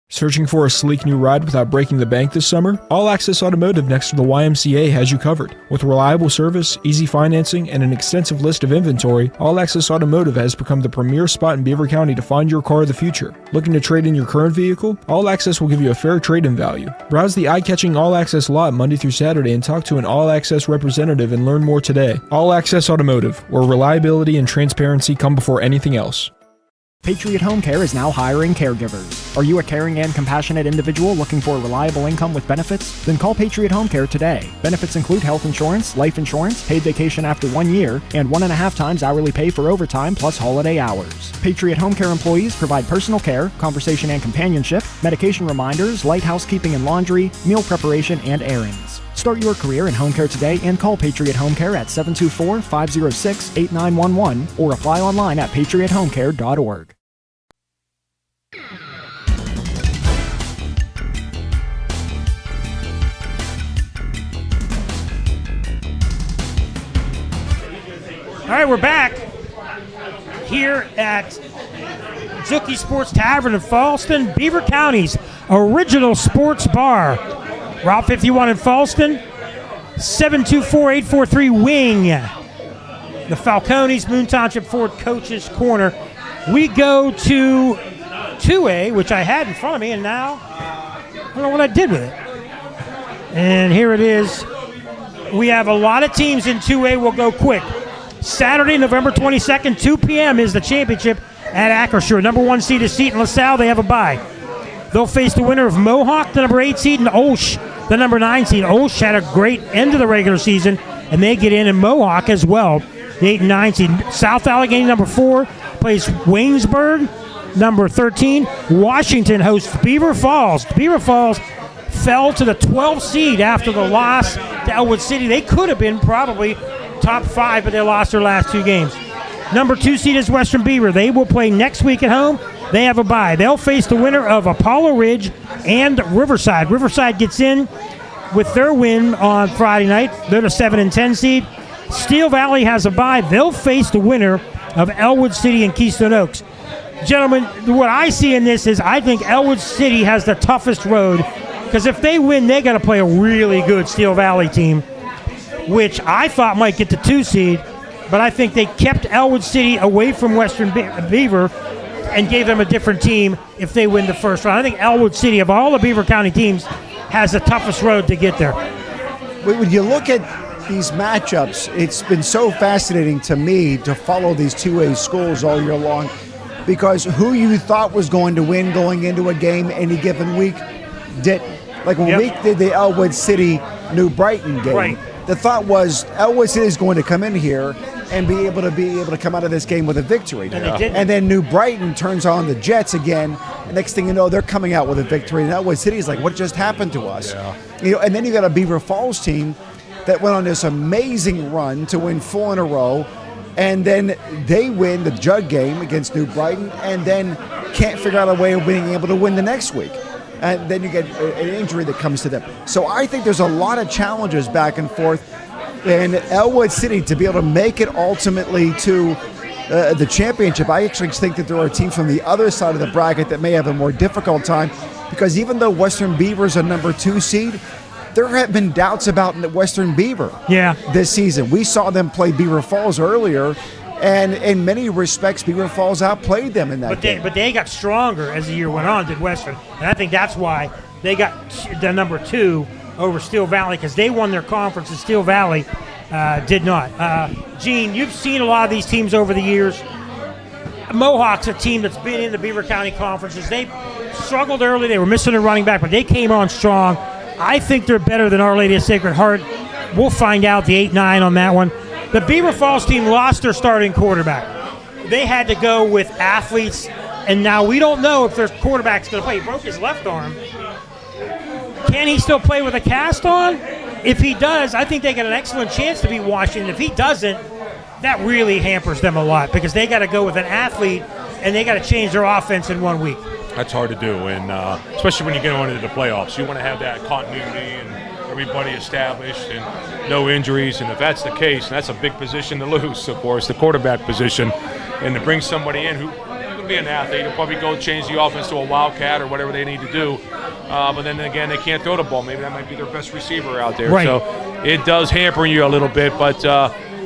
Searching for a sleek new ride without breaking the bank this summer? All Access Automotive next to the YMCA has you covered. With reliable service, easy financing, and an extensive list of inventory, All Access Automotive has become the premier spot in Beaver County to find your car of the future. Looking to trade in your current vehicle? All Access will give you a fair trade-in value. Browse the eye-catching All Access lot Monday through Saturday and talk to an All Access representative and learn more today. All Access Automotive, where reliability and transparency come before anything else. Patriot Home Care is now hiring caregivers. Are you a caring and compassionate individual looking for a reliable income with benefits? Then call Patriot Home Care today. Benefits include health insurance, life insurance, paid vacation after 1 year, and 1.5 times hourly pay for overtime plus holiday hours. Patriot Home Care employees provide personal care, conversation and companionship, medication reminders, light housekeeping and laundry, meal preparation, and errands. Start your career in home care today and call Patriot Home Care at 724-506-8911 or apply online at patriothomecare.org. All right, we're back here at Zooky Sports Tavern in Fallston, Beaver County's original sports bar. Route 51 in Fallston, 724-843-WING. The Falcones, Moon Township Ford Coaches Corner. We go to 2A, which I had in front of me, and now I don't know what I did with it. And here it is. We have a lot of teams in 2A. We'll go quick. Saturday, November 22nd, 2 p.m. is the championship at Acrisure. Number 1 seed is Seton LaSalle. They have a bye. They'll face the winner of Mohawk, the number 8 seed, and Olsh, the number 9 seed. Olsh had a great end of the regular season, and they get in Mohawk as well, the 8 and 9 seed. South Allegheny, number 4, plays Waynesburg, number 13. Washington hosts Beaver Falls. Beaver Falls fell to the 12th seed after the loss to Elwood City. They could have been probably top 5, but they lost their last 2 games. Number 2 seed is Western Beaver. They will play next week at home. They have a bye. They'll face the winner of Apollo Ridge and Riverside. Riverside gets in with their win on Friday night. They're the 7 and 10 seed. Steel Valley has a bye. They'll face the winner of Elwood City and Keystone Oaks. Gentlemen, what I see in this is I think Elwood City has the toughest road, because if they win, they got to play a really good Steel Valley team, which I thought might get the 2 seed, but I think they kept Elwood City away from Western Beaver and gave them a different team if they win the first round. I think Elwood City, of all the Beaver County teams, has the toughest road to get there. When you look at these matchups, it's been so fascinating to me to follow these 2A schools all year long, because who you thought was going to win going into a game any given week didn't. Like when we did the Elwood City New Brighton game, the thought was Elwood City is going to come in here and be able to come out of this game with a victory. And they didn't. And then New Brighton turns on the Jets again. And next thing you know, they're coming out with a victory. And Elwood City is like, what just happened to us? Yeah. And then you got a Beaver Falls team that went on this amazing run to win 4 in a row. And then they win the jug game against New Brighton and then can't figure out a way of being able to win the next week. And then you get an injury that comes to them. So I think there's a lot of challenges back and forth. And Elwood City to be able to make it ultimately to the championship, I actually think that there are teams from the other side of the bracket that may have a more difficult time, because even though Western Beaver's a number 2 seed, there have been doubts about Western Beaver this season. We saw them play Beaver Falls earlier, and in many respects, Beaver Falls outplayed them in that game. But they got stronger as the year went on, did Western. And I think that's why they got the number 2 over Steel Valley, because they won their conference and Steel Valley did not. Gene, you've seen a lot of these teams over the years. Mohawk's a team that's been in the Beaver County conferences. They struggled early. They were missing a running back, but they came on strong. I think they're better than Our Lady of Sacred Heart. We'll find out the 8-9 on that one. The Beaver Falls team lost their starting quarterback. They had to go with athletes, and now we don't know if their quarterback's going to play. He broke his left arm. Can he still play with a cast on? If he does, I think they got an excellent chance to beat Washington. If he doesn't, that really hampers them a lot, because they got to go with an athlete, and they got to change their offense in 1 week. That's hard to do, and especially when you get on into the playoffs. You want to have that continuity and everybody established and no injuries. And if that's the case, and that's a big position to lose, of course, the quarterback position, and to bring somebody in who can be an athlete, will probably go change the offense to a wildcat or whatever they need to do. But then again, they can't throw the ball. Maybe that might be their best receiver out there. Right. So it does hamper you a little bit. But,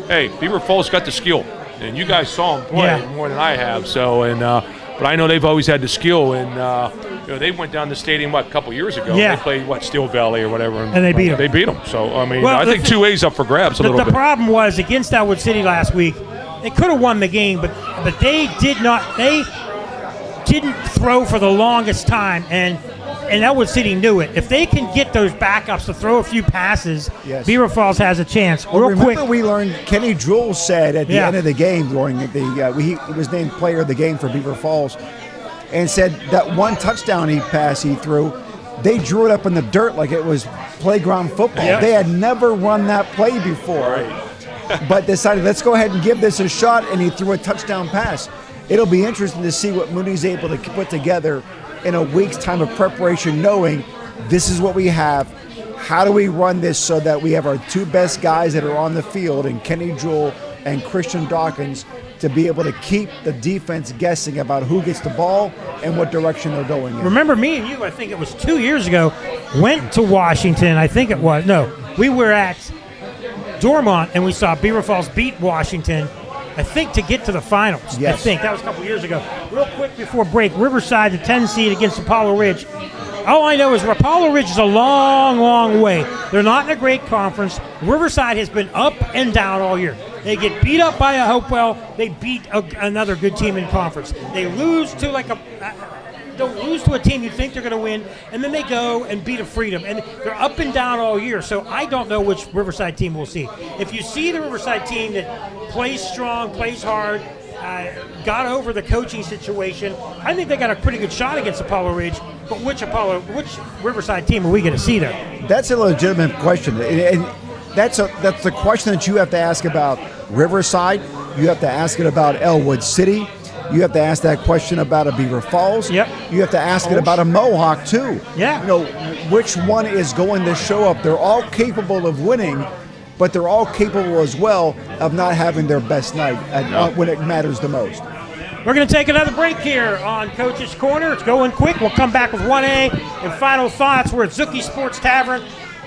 hey, Beaver Falls got the skill. And you guys saw them play more than I have. So, but I know they've always had the skill, and they went down to the stadium a couple years ago. Yeah. They played Steel Valley or whatever, and they beat them. They beat them. So I mean, Well, I think 2A's up for grabs a little bit. The problem was against Elwood City last week. They could have won the game, but they did not. They didn't throw for the longest time, and Elwood City knew it. If they can get those backups to throw a few passes, Beaver Falls has a chance. Well, Real remember quick, we learned Kenny Jewell said at the end of the game during he was named player of the game for Beaver Falls, and said that one touchdown he threw, they drew it up in the dirt like it was playground football. Yep. They had never run that play before, but decided, let's go ahead and give this a shot, and he threw a touchdown pass. It'll be interesting to see what Moody's able to put together in a week's time of preparation, knowing this is what we have. How do we run this so that we have our 2 best guys that are on the field, and Kenny Jewell and Christian Dawkins, to be able to keep the defense guessing about who gets the ball and what direction they're going in. remember me and you, I think it was 2 years ago, went to Washington. I think it was. No, we were at Dormont, and we saw Beaver Falls beat Washington, I think, to get to the finals. Yes. I think that was a couple years ago. Real quick before break, Riverside, the 10 seed against Apollo Ridge. All I know is Apollo Ridge is a long, long way. They're not in a great conference. Riverside has been up and down all year. They get beat up by a Hopewell. They beat another good team in conference. They lose to don't lose to a team you think they're going to win, and then they go and beat a Freedom. And they're up and down all year, so I don't know which Riverside team we'll see. If you see the Riverside team that plays strong, plays hard, got over the coaching situation, I think they got a pretty good shot against Apollo Ridge. But which Riverside team are we going to see there? That's a legitimate question, and that's the question that you have to ask about Riverside. You have to ask it about Elwood City. You have to ask that question about a Beaver Falls. Yep. You have to ask it about a Mohawk too. Yeah. You know, which one is going to show up? They're all capable of winning, but they're all capable as well of not having their best night when it matters the most. We're going to take another break here on Coach's Corner. It's going quick. We'll come back with 1A and final thoughts. We're at Zooky Sports Tavern.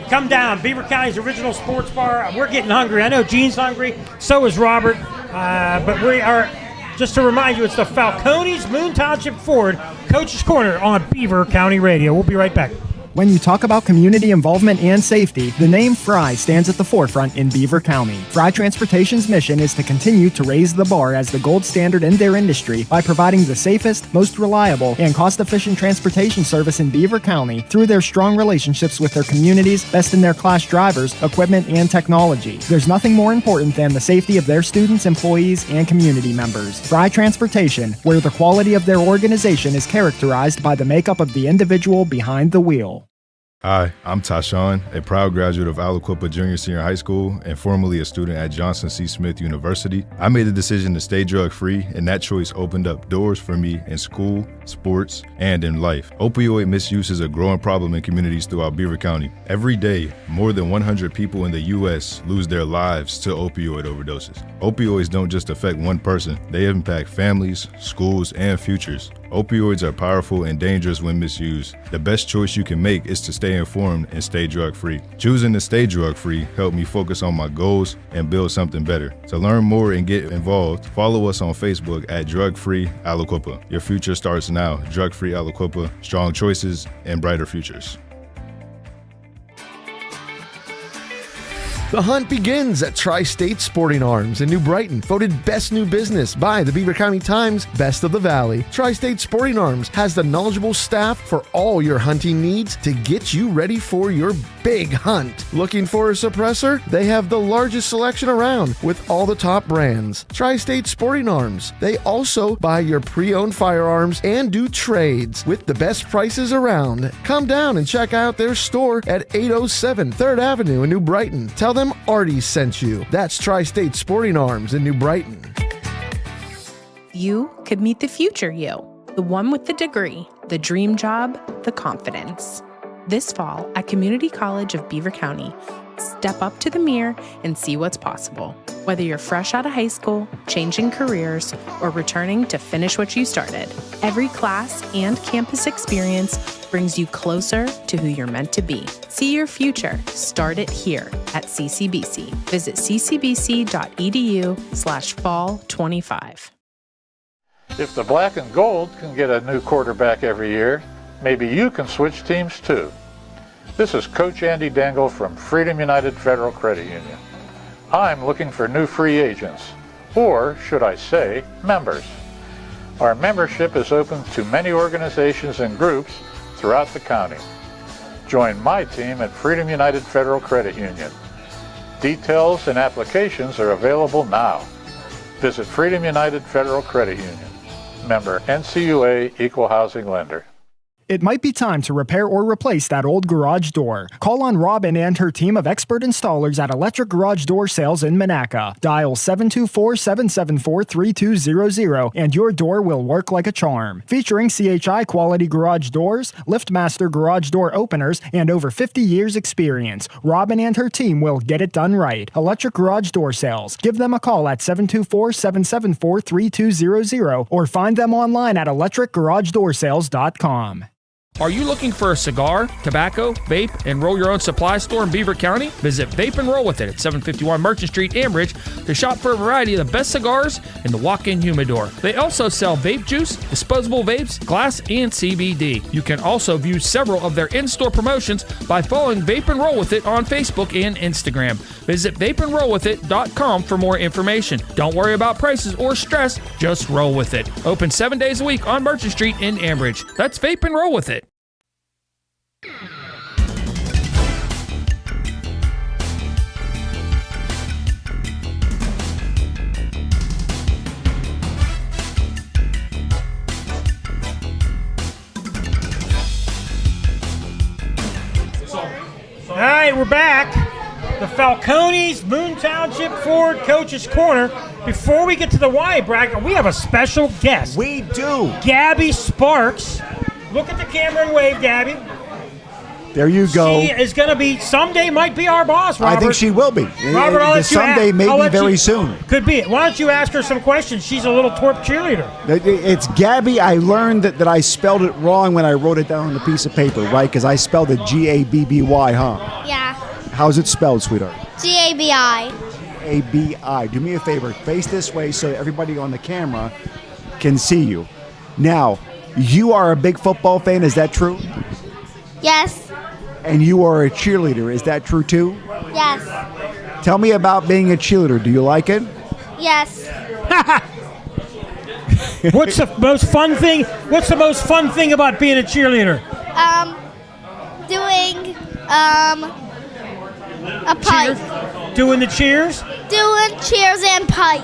Come down, Beaver County's original sports bar. We're getting hungry. I know Gene's hungry. So is Robert. But we are... Just to remind you, it's the Falcones Moon Township Ford Coach's Corner on Beaver County Radio. We'll be right back. When you talk about community involvement and safety, the name Fry stands at the forefront in Beaver County. Fry Transportation's mission is to continue to raise the bar as the gold standard in their industry by providing the safest, most reliable, and cost-efficient transportation service in Beaver County through their strong relationships with their communities, best-in-their-class drivers, equipment, and technology. There's nothing more important than the safety of their students, employees, and community members. Fry Transportation, where the quality of their organization is characterized by the makeup of the individual behind the wheel. Hi, I'm Tashawn, a proud graduate of Aliquippa Junior Senior High School and formerly a student at Johnson C. Smith University. I made the decision to stay drug-free, and that choice opened up doors for me in school, sports, and in life. Opioid misuse is a growing problem in communities throughout Beaver County. Every day, more than 100 people in the U.S. lose their lives to opioid overdoses. Opioids don't just affect one person, they impact families, schools, and futures. Opioids are powerful and dangerous when misused. The best choice you can make is to stay informed and stay drug-free. Choosing to stay drug-free helped me focus on my goals and build something better. To learn more and get involved, follow us on Facebook at Drug Free Aliquippa. Your future starts now. Drug Free Aliquippa, strong choices and brighter futures. The hunt begins at Tri-State Sporting Arms in New Brighton, voted Best New Business by the Beaver County Times Best of the Valley. Tri-State Sporting Arms has the knowledgeable staff for all your hunting needs to get you ready for your big hunt. Looking for a suppressor? They have the largest selection around with all the top brands. Tri-State Sporting Arms. They also buy your pre-owned firearms and do trades with the best prices around. Come down and check out their store at 807 3rd Avenue in New Brighton. Tell them Artie sent you. That's Tri-State Sporting Arms in New Brighton. You could meet the future you, the one with the degree, the dream job, the confidence. This fall at Community College of Beaver County, step up to the mirror and see what's possible. Whether you're fresh out of high school, changing careers, or returning to finish what you started, every class and campus experience brings you closer to who you're meant to be. See your future. Start it here at CCBC. Visit ccbc.edu/fall25. If the black and gold can get a new quarterback every year, maybe you can switch teams too. This is Coach Andy Dangle from Freedom United Federal Credit Union. I'm looking for new free agents, or should I say, members. Our membership is open to many organizations and groups throughout the county. Join my team at Freedom United Federal Credit Union. Details and applications are available now. Visit Freedom United Federal Credit Union. Member NCUA Equal Housing Lender. It might be time to repair or replace that old garage door. Call on Robin and her team of expert installers at Electric Garage Door Sales in Monaca. Dial 724-774-3200 and your door will work like a charm. Featuring CHI quality garage doors, LiftMaster garage door openers, and over 50 years experience, Robin and her team will get it done right. Electric Garage Door Sales. Give them a call at 724-774-3200 or find them online at electricgaragedoorsales.com. Are you looking for a cigar, tobacco, vape, and roll your own supply store in Beaver County? Visit Vape and Roll With It at 751 Merchant Street, Ambridge to shop for a variety of the best cigars in the walk-in humidor. They also sell vape juice, disposable vapes, glass, and CBD. You can also view several of their in-store promotions by following Vape and Roll With It on Facebook and Instagram. Visit vapeandrollwithit.com for more information. Don't worry about prices or stress, just roll with it. Open 7 days a week on Merchant Street in Ambridge. That's Vape and Roll With It. All right, we're back. The Falcones, Moon Township Ford Coach's Corner. Before we get to the Y bracket, we have a special guest. We do. Gabby Sparks. Look at the camera and wave, Gabby. There you go. She is going to be, someday might be our boss, Robert. I think she will be. Robert, I'll let someday, maybe very soon. Could be. Why don't you ask her some questions? She's a little twerp cheerleader. It's Gabby. I learned that I spelled it wrong when I wrote it down on a piece of paper, right? Because I spelled it Gabby, huh? Yeah. How's it spelled, sweetheart? Gabi. Abi. Do me a favor. Face this way so everybody on the camera can see you. Now, you are a big football fan. Is that true? Yes. And you are a cheerleader. Is that true too? Yes. Tell me about being a cheerleader. Do you like it? Yes. What's the most fun thing? What's the most fun thing about being a cheerleader? Doing a pipe. Doing the cheers? Doing cheers and pipes.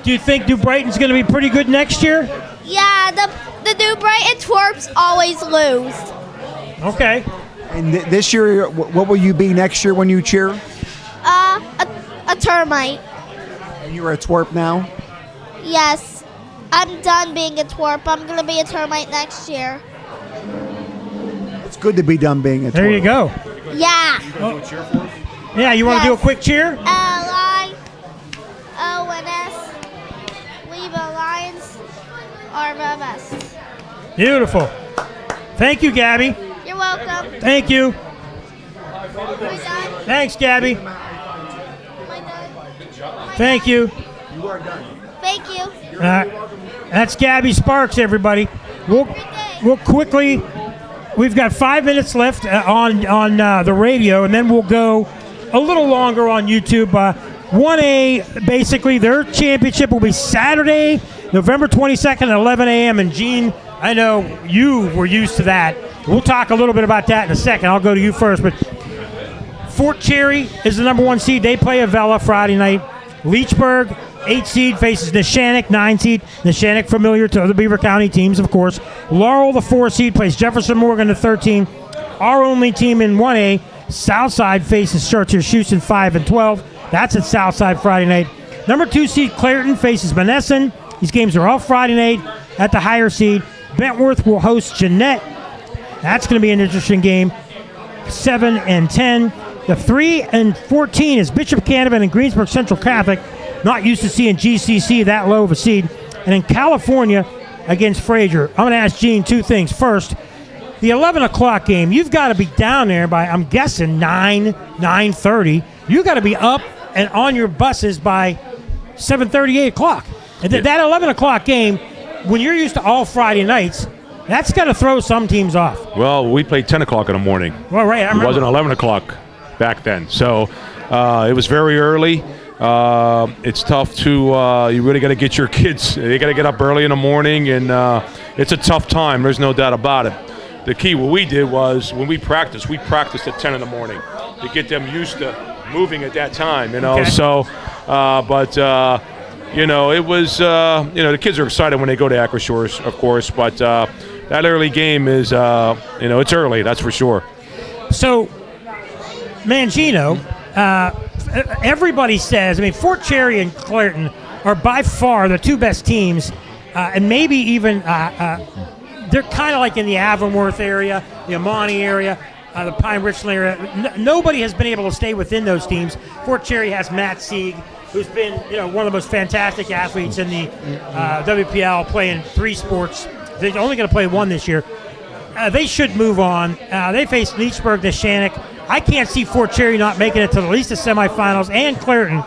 Do you think New Brighton's going to be pretty good next year? Yeah, the New Brighton twerps always lose. Okay. And this year, what will you be next year when you cheer? A termite. And you're a twerp now? Yes. I'm done being a twerp. I'm going to be a termite next year. It's good to be done being a twerp. There you go. Yeah. Yeah, you want to do a quick cheer? L-I-O-N-S. We the Lions are the best. Beautiful. Thank you, Gabby. You're welcome. Thank you. Am I done? Thanks, Gabby. Am I done? Thank you. You are done. Thank you. That's Gabby Sparks, everybody. We'll quickly. We've got 5 minutes left on the radio, and then we'll go a little longer on YouTube. 1A, basically, their championship will be Saturday, November 22nd at 11 a.m. And Gene, I know you were used to that. We'll talk a little bit about that in a second. I'll go to you first. But Fort Cherry is the number 1 seed. They play Avella Friday night. Leechburg, 8 seed, faces Neshannock, 9 seed. Neshannock familiar to other Beaver County teams, of course. Laurel, the 4 seed, plays Jefferson Morgan, the 13. Our only team in 1A, Southside, faces Chartiers Houston, 5 and 12. That's at Southside Friday night. Number 2 seed, Clairton, faces Monessen. These games are all Friday night at the higher seed. Bentworth will host Jeanette. That's going to be an interesting game. 7 and 10. The 3 and 14 is Bishop Canavan and Greensburg Central Catholic. Not used to seeing GCC that low of a seed. And in California against Fraser. I'm going to ask Gene 2 things. First, the 11 o'clock game, you've got to be down there by, I'm guessing, 9:30. You've got to be up and on your buses by 7:30, 8 o'clock. And that 11 o'clock game, when you're used to all Friday nights, that's got to throw some teams off. Well, we played 10 o'clock in the morning. Well, right. It wasn't 11 o'clock back then. So it was very early. It's tough to, you really got to get your kids, they got to get up early in the morning, and it's a tough time. There's no doubt about it. The key, what we did was, when we practiced at 10 in the morning to get them used to moving at that time, you know. Okay. So, you know, it was, you know, the kids are excited when they go to Acroshores, of course, but that early game is, you know, it's early, that's for sure. So, Mangino, everybody says, I mean, Fort Cherry and Clairton are by far the 2 best teams, and maybe even they're kind of like in the Avonworth area, the Amani area, the Pine Richland area. Nobody has been able to stay within those teams. Fort Cherry has Matt Sieg, who's been, you know, one of the most fantastic athletes in the WPIAL, playing 3 sports. They're only going to play 1 this year. They should move on. They face Leechburg, Neshannock. I can't see Fort Cherry not making it to at least the semifinals, and Clairton.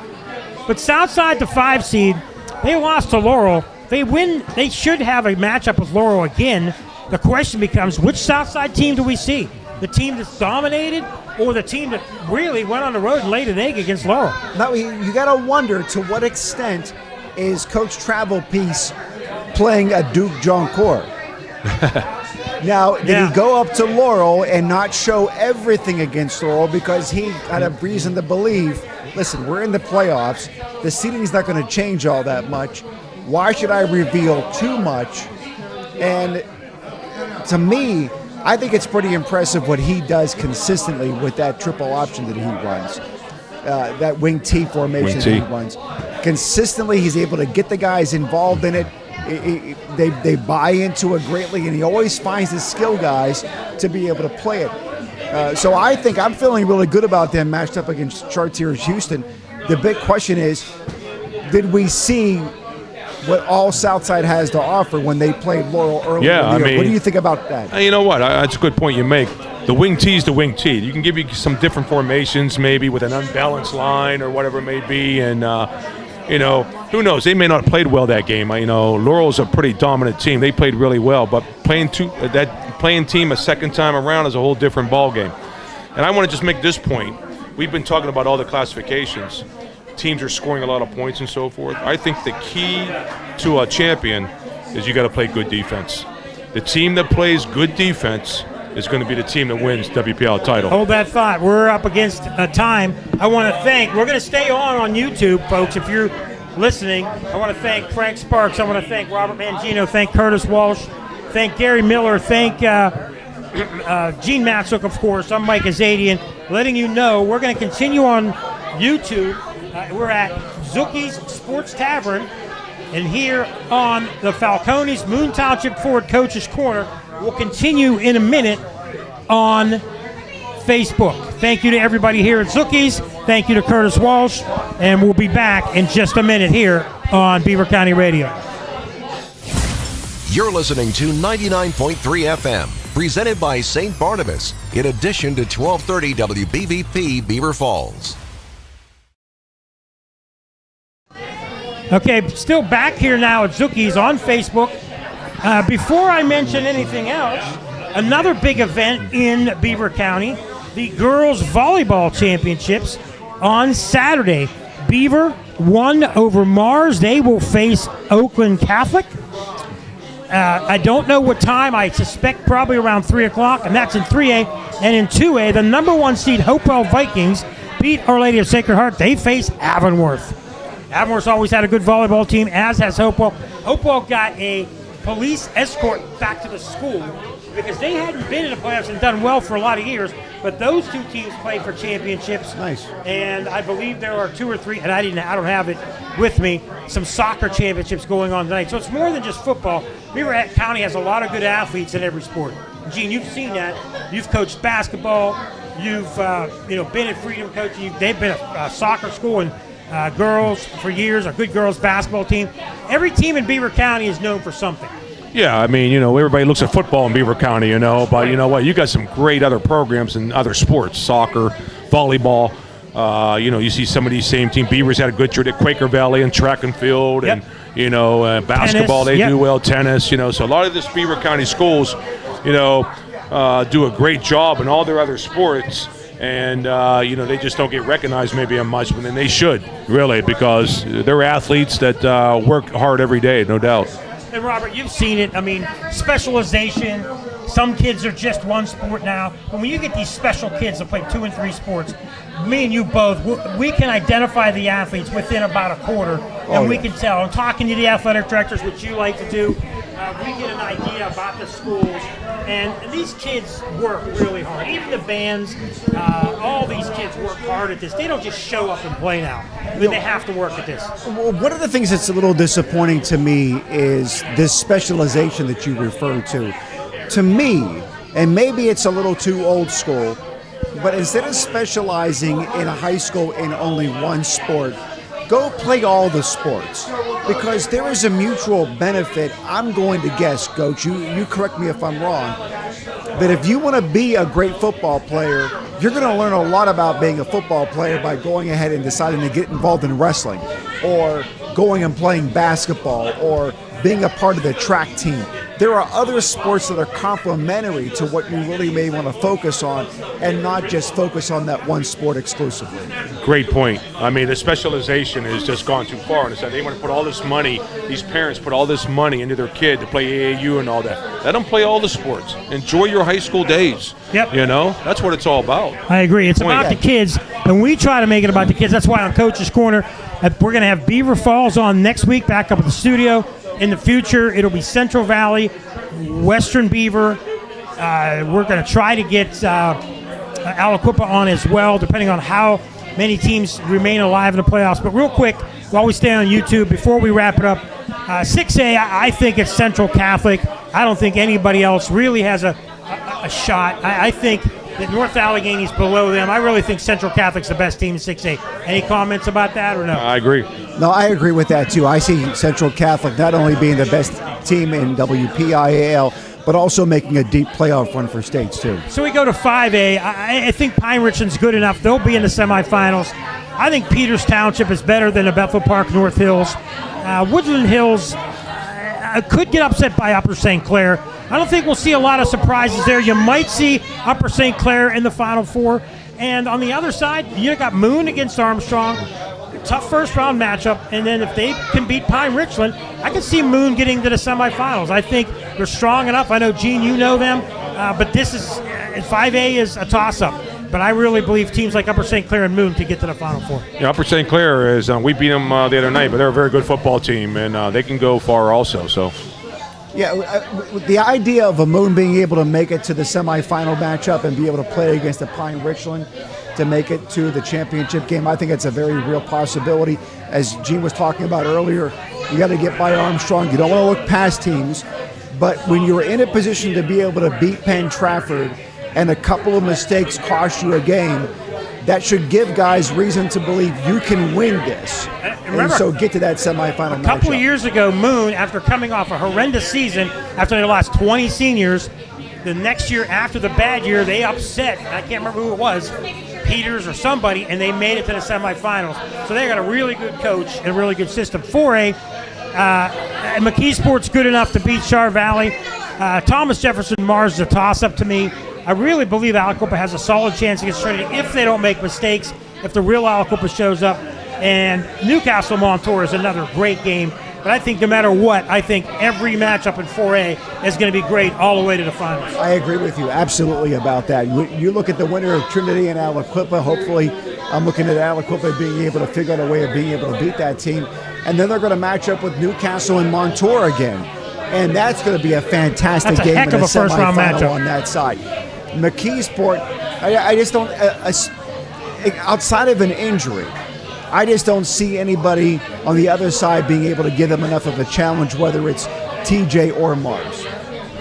But Southside, the 5 seed, they lost to Laurel. They win. They should have a matchup with Laurel again. The question becomes, which Southside team do we see? The team that's dominated, or the team that really went on the road and laid an egg against Laurel? Now, you got to wonder, to what extent is Coach Travelpiece playing a Duke Joncourt? Now, did he go up to Laurel and not show everything against Laurel because he had a reason to believe, listen, we're in the playoffs, the seeding's not going to change all that much, why should I reveal too much? And to me, I think it's pretty impressive what he does consistently with that triple option that he runs, that wing T formation that he runs. Consistently, he's able to get the guys involved in it. They buy into it greatly, and he always finds the skill guys to be able to play it. So I think I'm feeling really good about them matched up against Chartiers Houston. The big question is, did we see what all Southside has to offer when they played Laurel early in the year? I mean, what do you think about that? You know what? That's a good point you make. The wing T is the wing T. You can give you some different formations, maybe with an unbalanced line or whatever it may be, and you know, who knows? They may not have played well that game. You know, Laurel's a pretty dominant team. They played really well, but playing team a second time around is a whole different ball game. And I want to just make this point. We've been talking about all the classifications. Teams are scoring a lot of points and so forth. I think the key to a champion is you got to play good defense. The team that plays good defense is going to be the team that wins WPIAL title. Hold that thought. We're up against time. I want to thank, we're going to stay on YouTube, folks, if you're listening. I want to thank Frank Sparks. I want to thank Robert Mangino. Thank Curtis Walsh. Thank Gary Miller. Thank Gene Matzuk, of course. I'm Mike Azadian, letting you know we're going to continue on YouTube. We're at Zooky's Sports Tavern, and here on the Falcones Moon Township Ford Coach's Corner. We'll continue in a minute on Facebook. Thank you to everybody here at Zooky's. Thank you to Curtis Walsh, and we'll be back in just a minute here on Beaver County Radio. You're listening to 99.3 FM, presented by St. Barnabas, in addition to 1230 WBVP Beaver Falls. Okay, still back here now at Zooky's on Facebook. Before I mention anything else, another big event in Beaver County, the Girls Volleyball Championships on Saturday. Beaver won over Mars. They will face Oakland Catholic. I don't know what time. I suspect probably around 3 o'clock, and that's in 3A. And in 2A, the number 1 seed Hopewell Vikings beat Our Lady of Sacred Heart. They face Avonworth. Avonworth's always had a good volleyball team, as has Hopewell. Hopewell got a police escort back to the school because they hadn't been in the playoffs and done well for a lot of years, but those two teams played for championships. Nice. And I believe there are 2 or 3, and I don't have it with me, some soccer championships going on tonight. So it's more than just football. Beaver County has a lot of good athletes in every sport. Gene, you've seen that. You've coached basketball. You've been at Freedom Coaching. They've been a soccer school and girls for years, a good girls basketball team. Every team in Beaver County is known for something. Yeah, I mean, everybody looks at football in Beaver County, but you know what? You got some great other programs in other sports, soccer, volleyball. You see some of these same teams. Beavers had a good year at Quaker Valley and track and field, yep. and basketball, tennis, they do well, tennis, So a lot of these Beaver County schools, do a great job in all their other sports. And, they just don't get recognized maybe much, but then they should, really, because they're athletes that work hard every day, no doubt. And, Robert, you've seen it. I mean, specialization. Some kids are just one sport now. But when you get these special kids that play 2 and 3 sports, me and you both, we can identify the athletes within about a quarter, and we can tell. I'm talking to the athletic directors, which you like to do. We get an idea about the schools, and these kids work really hard. Even the bands, all these kids work hard at this. They don't just show up and play now. I mean, they have to work at this. Well, one of the things that's a little disappointing to me is this specialization that you refer to. To me, and maybe it's a little too old school, but instead of specializing in a high school in only one sport, go play all the sports, because there is a mutual benefit. I'm going to guess, Coach, you correct me if I'm wrong, that if you want to be a great football player, you're going to learn a lot about being a football player by going ahead and deciding to get involved in wrestling, or going and playing basketball, or being a part of the track team. There are other sports that are complementary to what you really may want to focus on, and not just focus on that one sport exclusively. Great point. I mean, the specialization has just gone too far. And they want to put all this money, these parents put all this money into their kid to play AAU and all that. Let them play all the sports. Enjoy your high school days. Yep. That's what it's all about. I agree. It's about the kids, and we try to make it about the kids. That's why on Coach's Corner, we're going to have Beaver Falls on next week, back up at the studio. In the future, it'll be Central Valley, Western Beaver. We're going to try to get Aliquippa on as well, depending on how many teams remain alive in the playoffs. But real quick, while we stay on YouTube, before we wrap it up, 6A, I think it's Central Catholic. I don't think anybody else really has a shot. I think that North Allegheny's below them. I really think Central Catholic's the best team in 6A. Any comments about that or no? I agree. No, I agree with that too. I see Central Catholic not only being the best team in WPIAL, but also making a deep playoff run for states too. So we go to 5A. I think Pine Richland's good enough. They'll be in the semifinals. I think Peters Township is better than the Bethel Park North Hills. Woodland Hills could get upset by Upper St. Clair. I don't think we'll see a lot of surprises there. You might see Upper St. Clair in the Final Four. And on the other side, you got Moon against Armstrong. Tough first-round matchup. And then if they can beat Pine Richland, I can see Moon getting to the semifinals. I think they're strong enough. I know, Gene, you know them. But this is 5A is a toss-up. But I really believe teams like Upper St. Clair and Moon to get to the Final Four. Yeah, Upper St. Clair is, we beat them the other night, but they're a very good football team, and they can go far also. So, yeah, the idea of a Moon being able to make it to the semifinal matchup and be able to play against a Pine Richland to make it to the championship game, I think it's a very real possibility. As Gene was talking about earlier, you got to get by Armstrong. You don't want to look past teams, but when you're in a position to be able to beat Penn Trafford and a couple of mistakes cost you a game, that should give guys reason to believe you can win this. Remember, and so get to that semifinal matchup. A couple of years ago, Moon, after coming off a horrendous season, after they lost 20 seniors, the next year after the bad year, they upset, I can't remember who it was, Peters or somebody, and they made it to the semifinals. So they got a really good coach and a really good system. 4A, McKeesport's good enough to beat Char Valley. Thomas Jefferson Mars is a toss-up to me. I really believe Aliquippa has a solid chance against Trinity if they don't make mistakes, if the real Aliquippa shows up. And Newcastle Montour is another great game. But I think no matter what, I think every matchup in 4A is going to be great all the way to the finals. I agree with you absolutely about that. You look at the winner of Trinity and Aliquippa. Hopefully, I'm looking at Aliquippa being able to figure out a way of being able to beat that team. And then they're going to match up with Newcastle and Montour again. And that's going to be a fantastic game. That's a heck of a first-round matchup on that side. McKeesport, I just don't, outside of an injury, I just don't see anybody on the other side being able to give them enough of a challenge, whether it's TJ or Mars.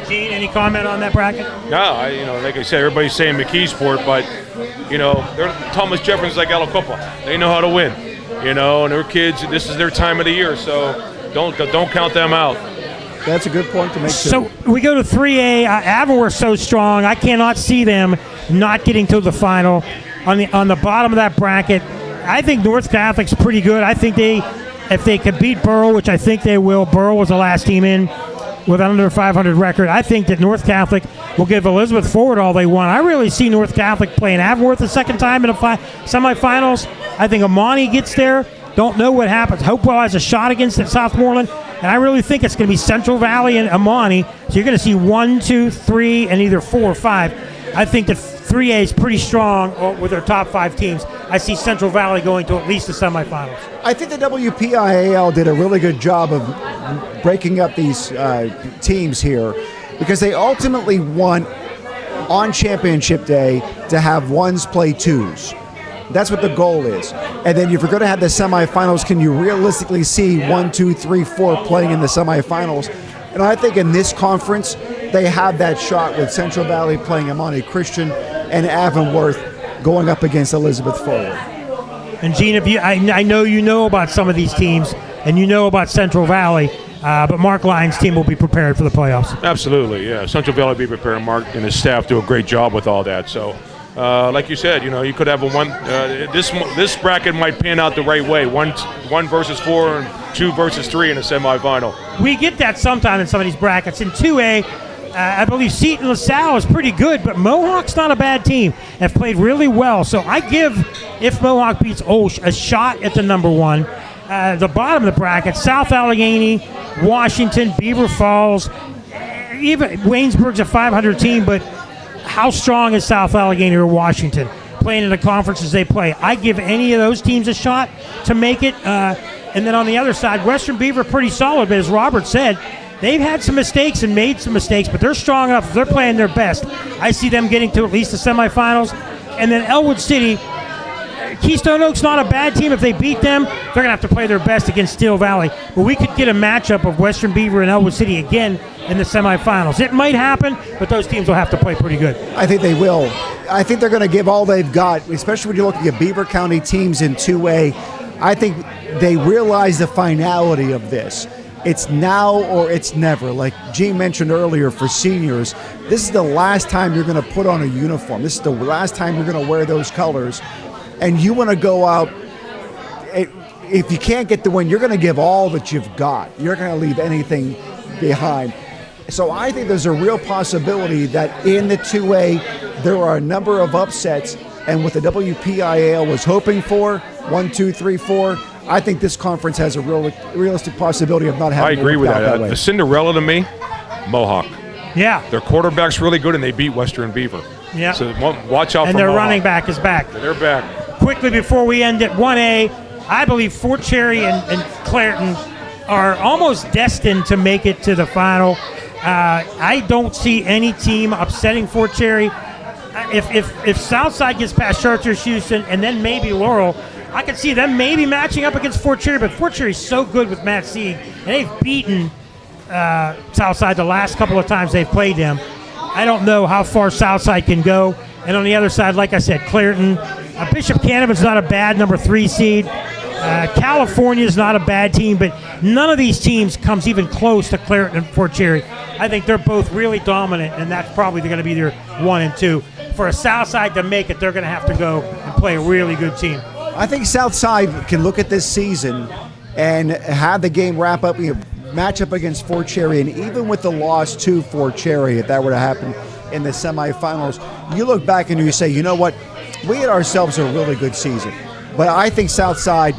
Gene, any comment on that bracket? No, like I said, everybody's saying McKeesport, but, they're Thomas Jefferson's like Aliquippa. They know how to win, and their kids, this is their time of the year, so don't count them out. That's a good point to make. So we go to 3A. Avonworth's so strong. I cannot see them not getting to the final. On the bottom of that bracket, I think North Catholic's pretty good. I think if they could beat Burrell, which I think they will. Burrell was the last team in with an under 500 record. I think that North Catholic will give Elizabeth Forward all they want. I really see North Catholic playing Avonworth the second time in the semifinals. I think Amani gets there. Don't know what happens. Hopewell has a shot against Southmoreland. And I really think it's going to be Central Valley and Amani. So you're going to see 1, 2, 3, and either 4 or 5. I think that 3A is pretty strong with their top 5 teams. I see Central Valley going to at least the semifinals. I think the WPIAL did a really good job of breaking up these teams here because they ultimately want on championship day to have ones play twos. That's what the goal is. And then if you're going to have the semifinals, can you realistically see 1, 2, 3, 4 playing in the semifinals? And I think in this conference, they have that shot with Central Valley playing Amani Christian and Avonworth going up against Elizabeth Forward. And Gene, I know you know about some of these teams, and you know about Central Valley, but Mark Lyons' team will be prepared for the playoffs. Absolutely, yeah. Central Valley will be prepared. Mark and his staff do a great job with all that. So, like you said, you could have this bracket might pan out the right way. One versus 4 and 2 versus 3 in a semifinal. We get that sometime in some of these brackets. In 2A, I believe Seton LaSalle is pretty good, but Mohawk's not a bad team. Have played really well. So I give, if Mohawk beats Olsh, a shot at the number 1. The bottom of the bracket, South Allegheny, Washington, Beaver Falls, even Waynesburg's a 500 team, but how strong is South Allegheny or Washington playing in the conferences they play? I give any of those teams a shot to make it. And then on the other side, Western Beaver pretty solid, but as Robert said, they've had some mistakes and made some mistakes, but they're strong enough. If they're playing their best, I see them getting to at least the semifinals. And then Elwood City, Keystone Oaks not a bad team. If they beat them, they're going to have to play their best against Steel Valley. But we could get a matchup of Western Beaver and Elwood City again in the semifinals. It might happen, but those teams will have to play pretty good. I think they will. I think they're going to give all they've got, especially when you're looking at Beaver County teams in 2A. I think they realize the finality of this. It's now or it's never. Like Gene mentioned earlier, for seniors, this is the last time you're going to put on a uniform. This is the last time you're going to wear those colors. And you want to go out, if you can't get the win, you're going to give all that you've got. You're going to leave anything behind. So I think there's a real possibility that in the 2A, there are a number of upsets. And what the WPIAL was hoping for, 1, 2, 3, 4, I think this conference has a realistic possibility of not having. I agree with that. way. The Cinderella to me, Mohawk. Yeah. Their quarterback's really good, and they beat Western Beaver. Yeah. So watch out for And their Mohawk. running back is back. They're back. Quickly before we end at 1A, I believe Fort Cherry and Clairton are almost destined to make it to the final. I don't see any team upsetting Fort Cherry. If Southside gets past Chartiers Houston and then maybe Laurel, I could see them maybe matching up against Fort Cherry, but Fort Cherry's so good with Matt Sieg, and they've beaten Southside the last couple of times they've played them. I don't know how far Southside can go. And on the other side, like I said, Clairton. Bishop Canavan's not a bad number 3 seed. California's not a bad team, but none of these teams comes even close to Clairton and Fort Cherry. I think they're both really dominant, and that's probably going to be their 1 and 2. For a Southside to make it, they're going to have to go and play a really good team. I think Southside can look at this season and have the game wrap up, match up against Fort Cherry, and even with the loss to Fort Cherry, if that were to happen in the semifinals, you look back and you say, you know what, we had ourselves a really good season. But I think Southside,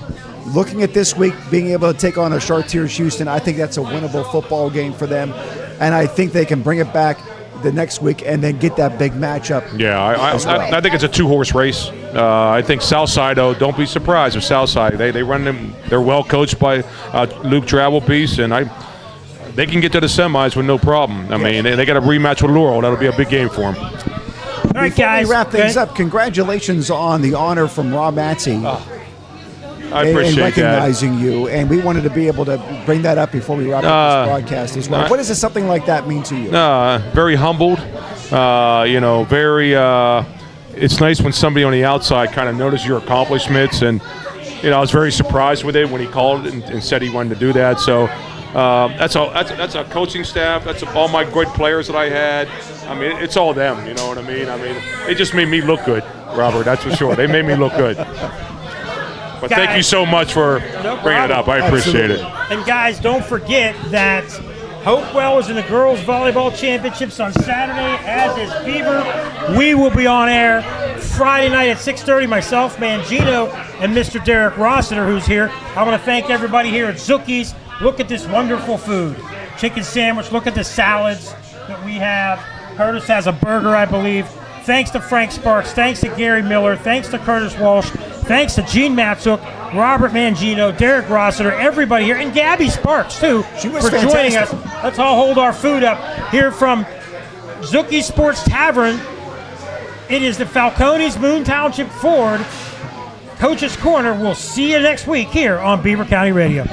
looking at this week, being able to take on a Chartiers Houston, I think that's a winnable football game for them, and I think they can bring it back the next week and then get that big matchup. Yeah, I think it's a 2-horse race. I think Southside, though, don't be surprised with Southside. They run them. They're well coached by Luke Travelpiece, and they can get to the semis with no problem. I mean, they got a rematch with Laurel. That'll be a big game for them. All right, Before guys. we wrap things up, congratulations on the honor from Rob Matzey. I appreciate in recognizing you, and we wanted to be able to bring that up before we wrap up this broadcast as well. What does something like that mean to you? Very humbled. Very. It's nice when somebody on the outside kind of notices your accomplishments, and I was very surprised with it when he called and said he wanted to do that. So that's a coaching staff. That's all my great players that I had. I mean, it's all them. You know what I mean? I mean, it just made me look good, Robert. That's for sure. They made me look good. But thank you so much for bringing it up. I appreciate it. And guys, don't forget that Hopewell is in the girls volleyball championships on Saturday, as is Beaver. We will be on air Friday night at 6:30. Myself, Mangino, and Mr. Derek Rossiter, who's here. I want to thank everybody here at Zooky's. Look at this wonderful food. Chicken sandwich. Look at the salads that we have. Curtis has a burger, I believe. Thanks to Frank Sparks. Thanks to Gary Miller. Thanks to Curtis Walsh. Thanks to Gene Matzook, Robert Mangino, Derek Rossiter, everybody here, and Gabby Sparks, too, for joining us. Let's all hold our food up here from Zooky Sports Tavern. It is the Falcones Moon Township Ford Coach's Corner. We'll see you next week here on Beaver County Radio.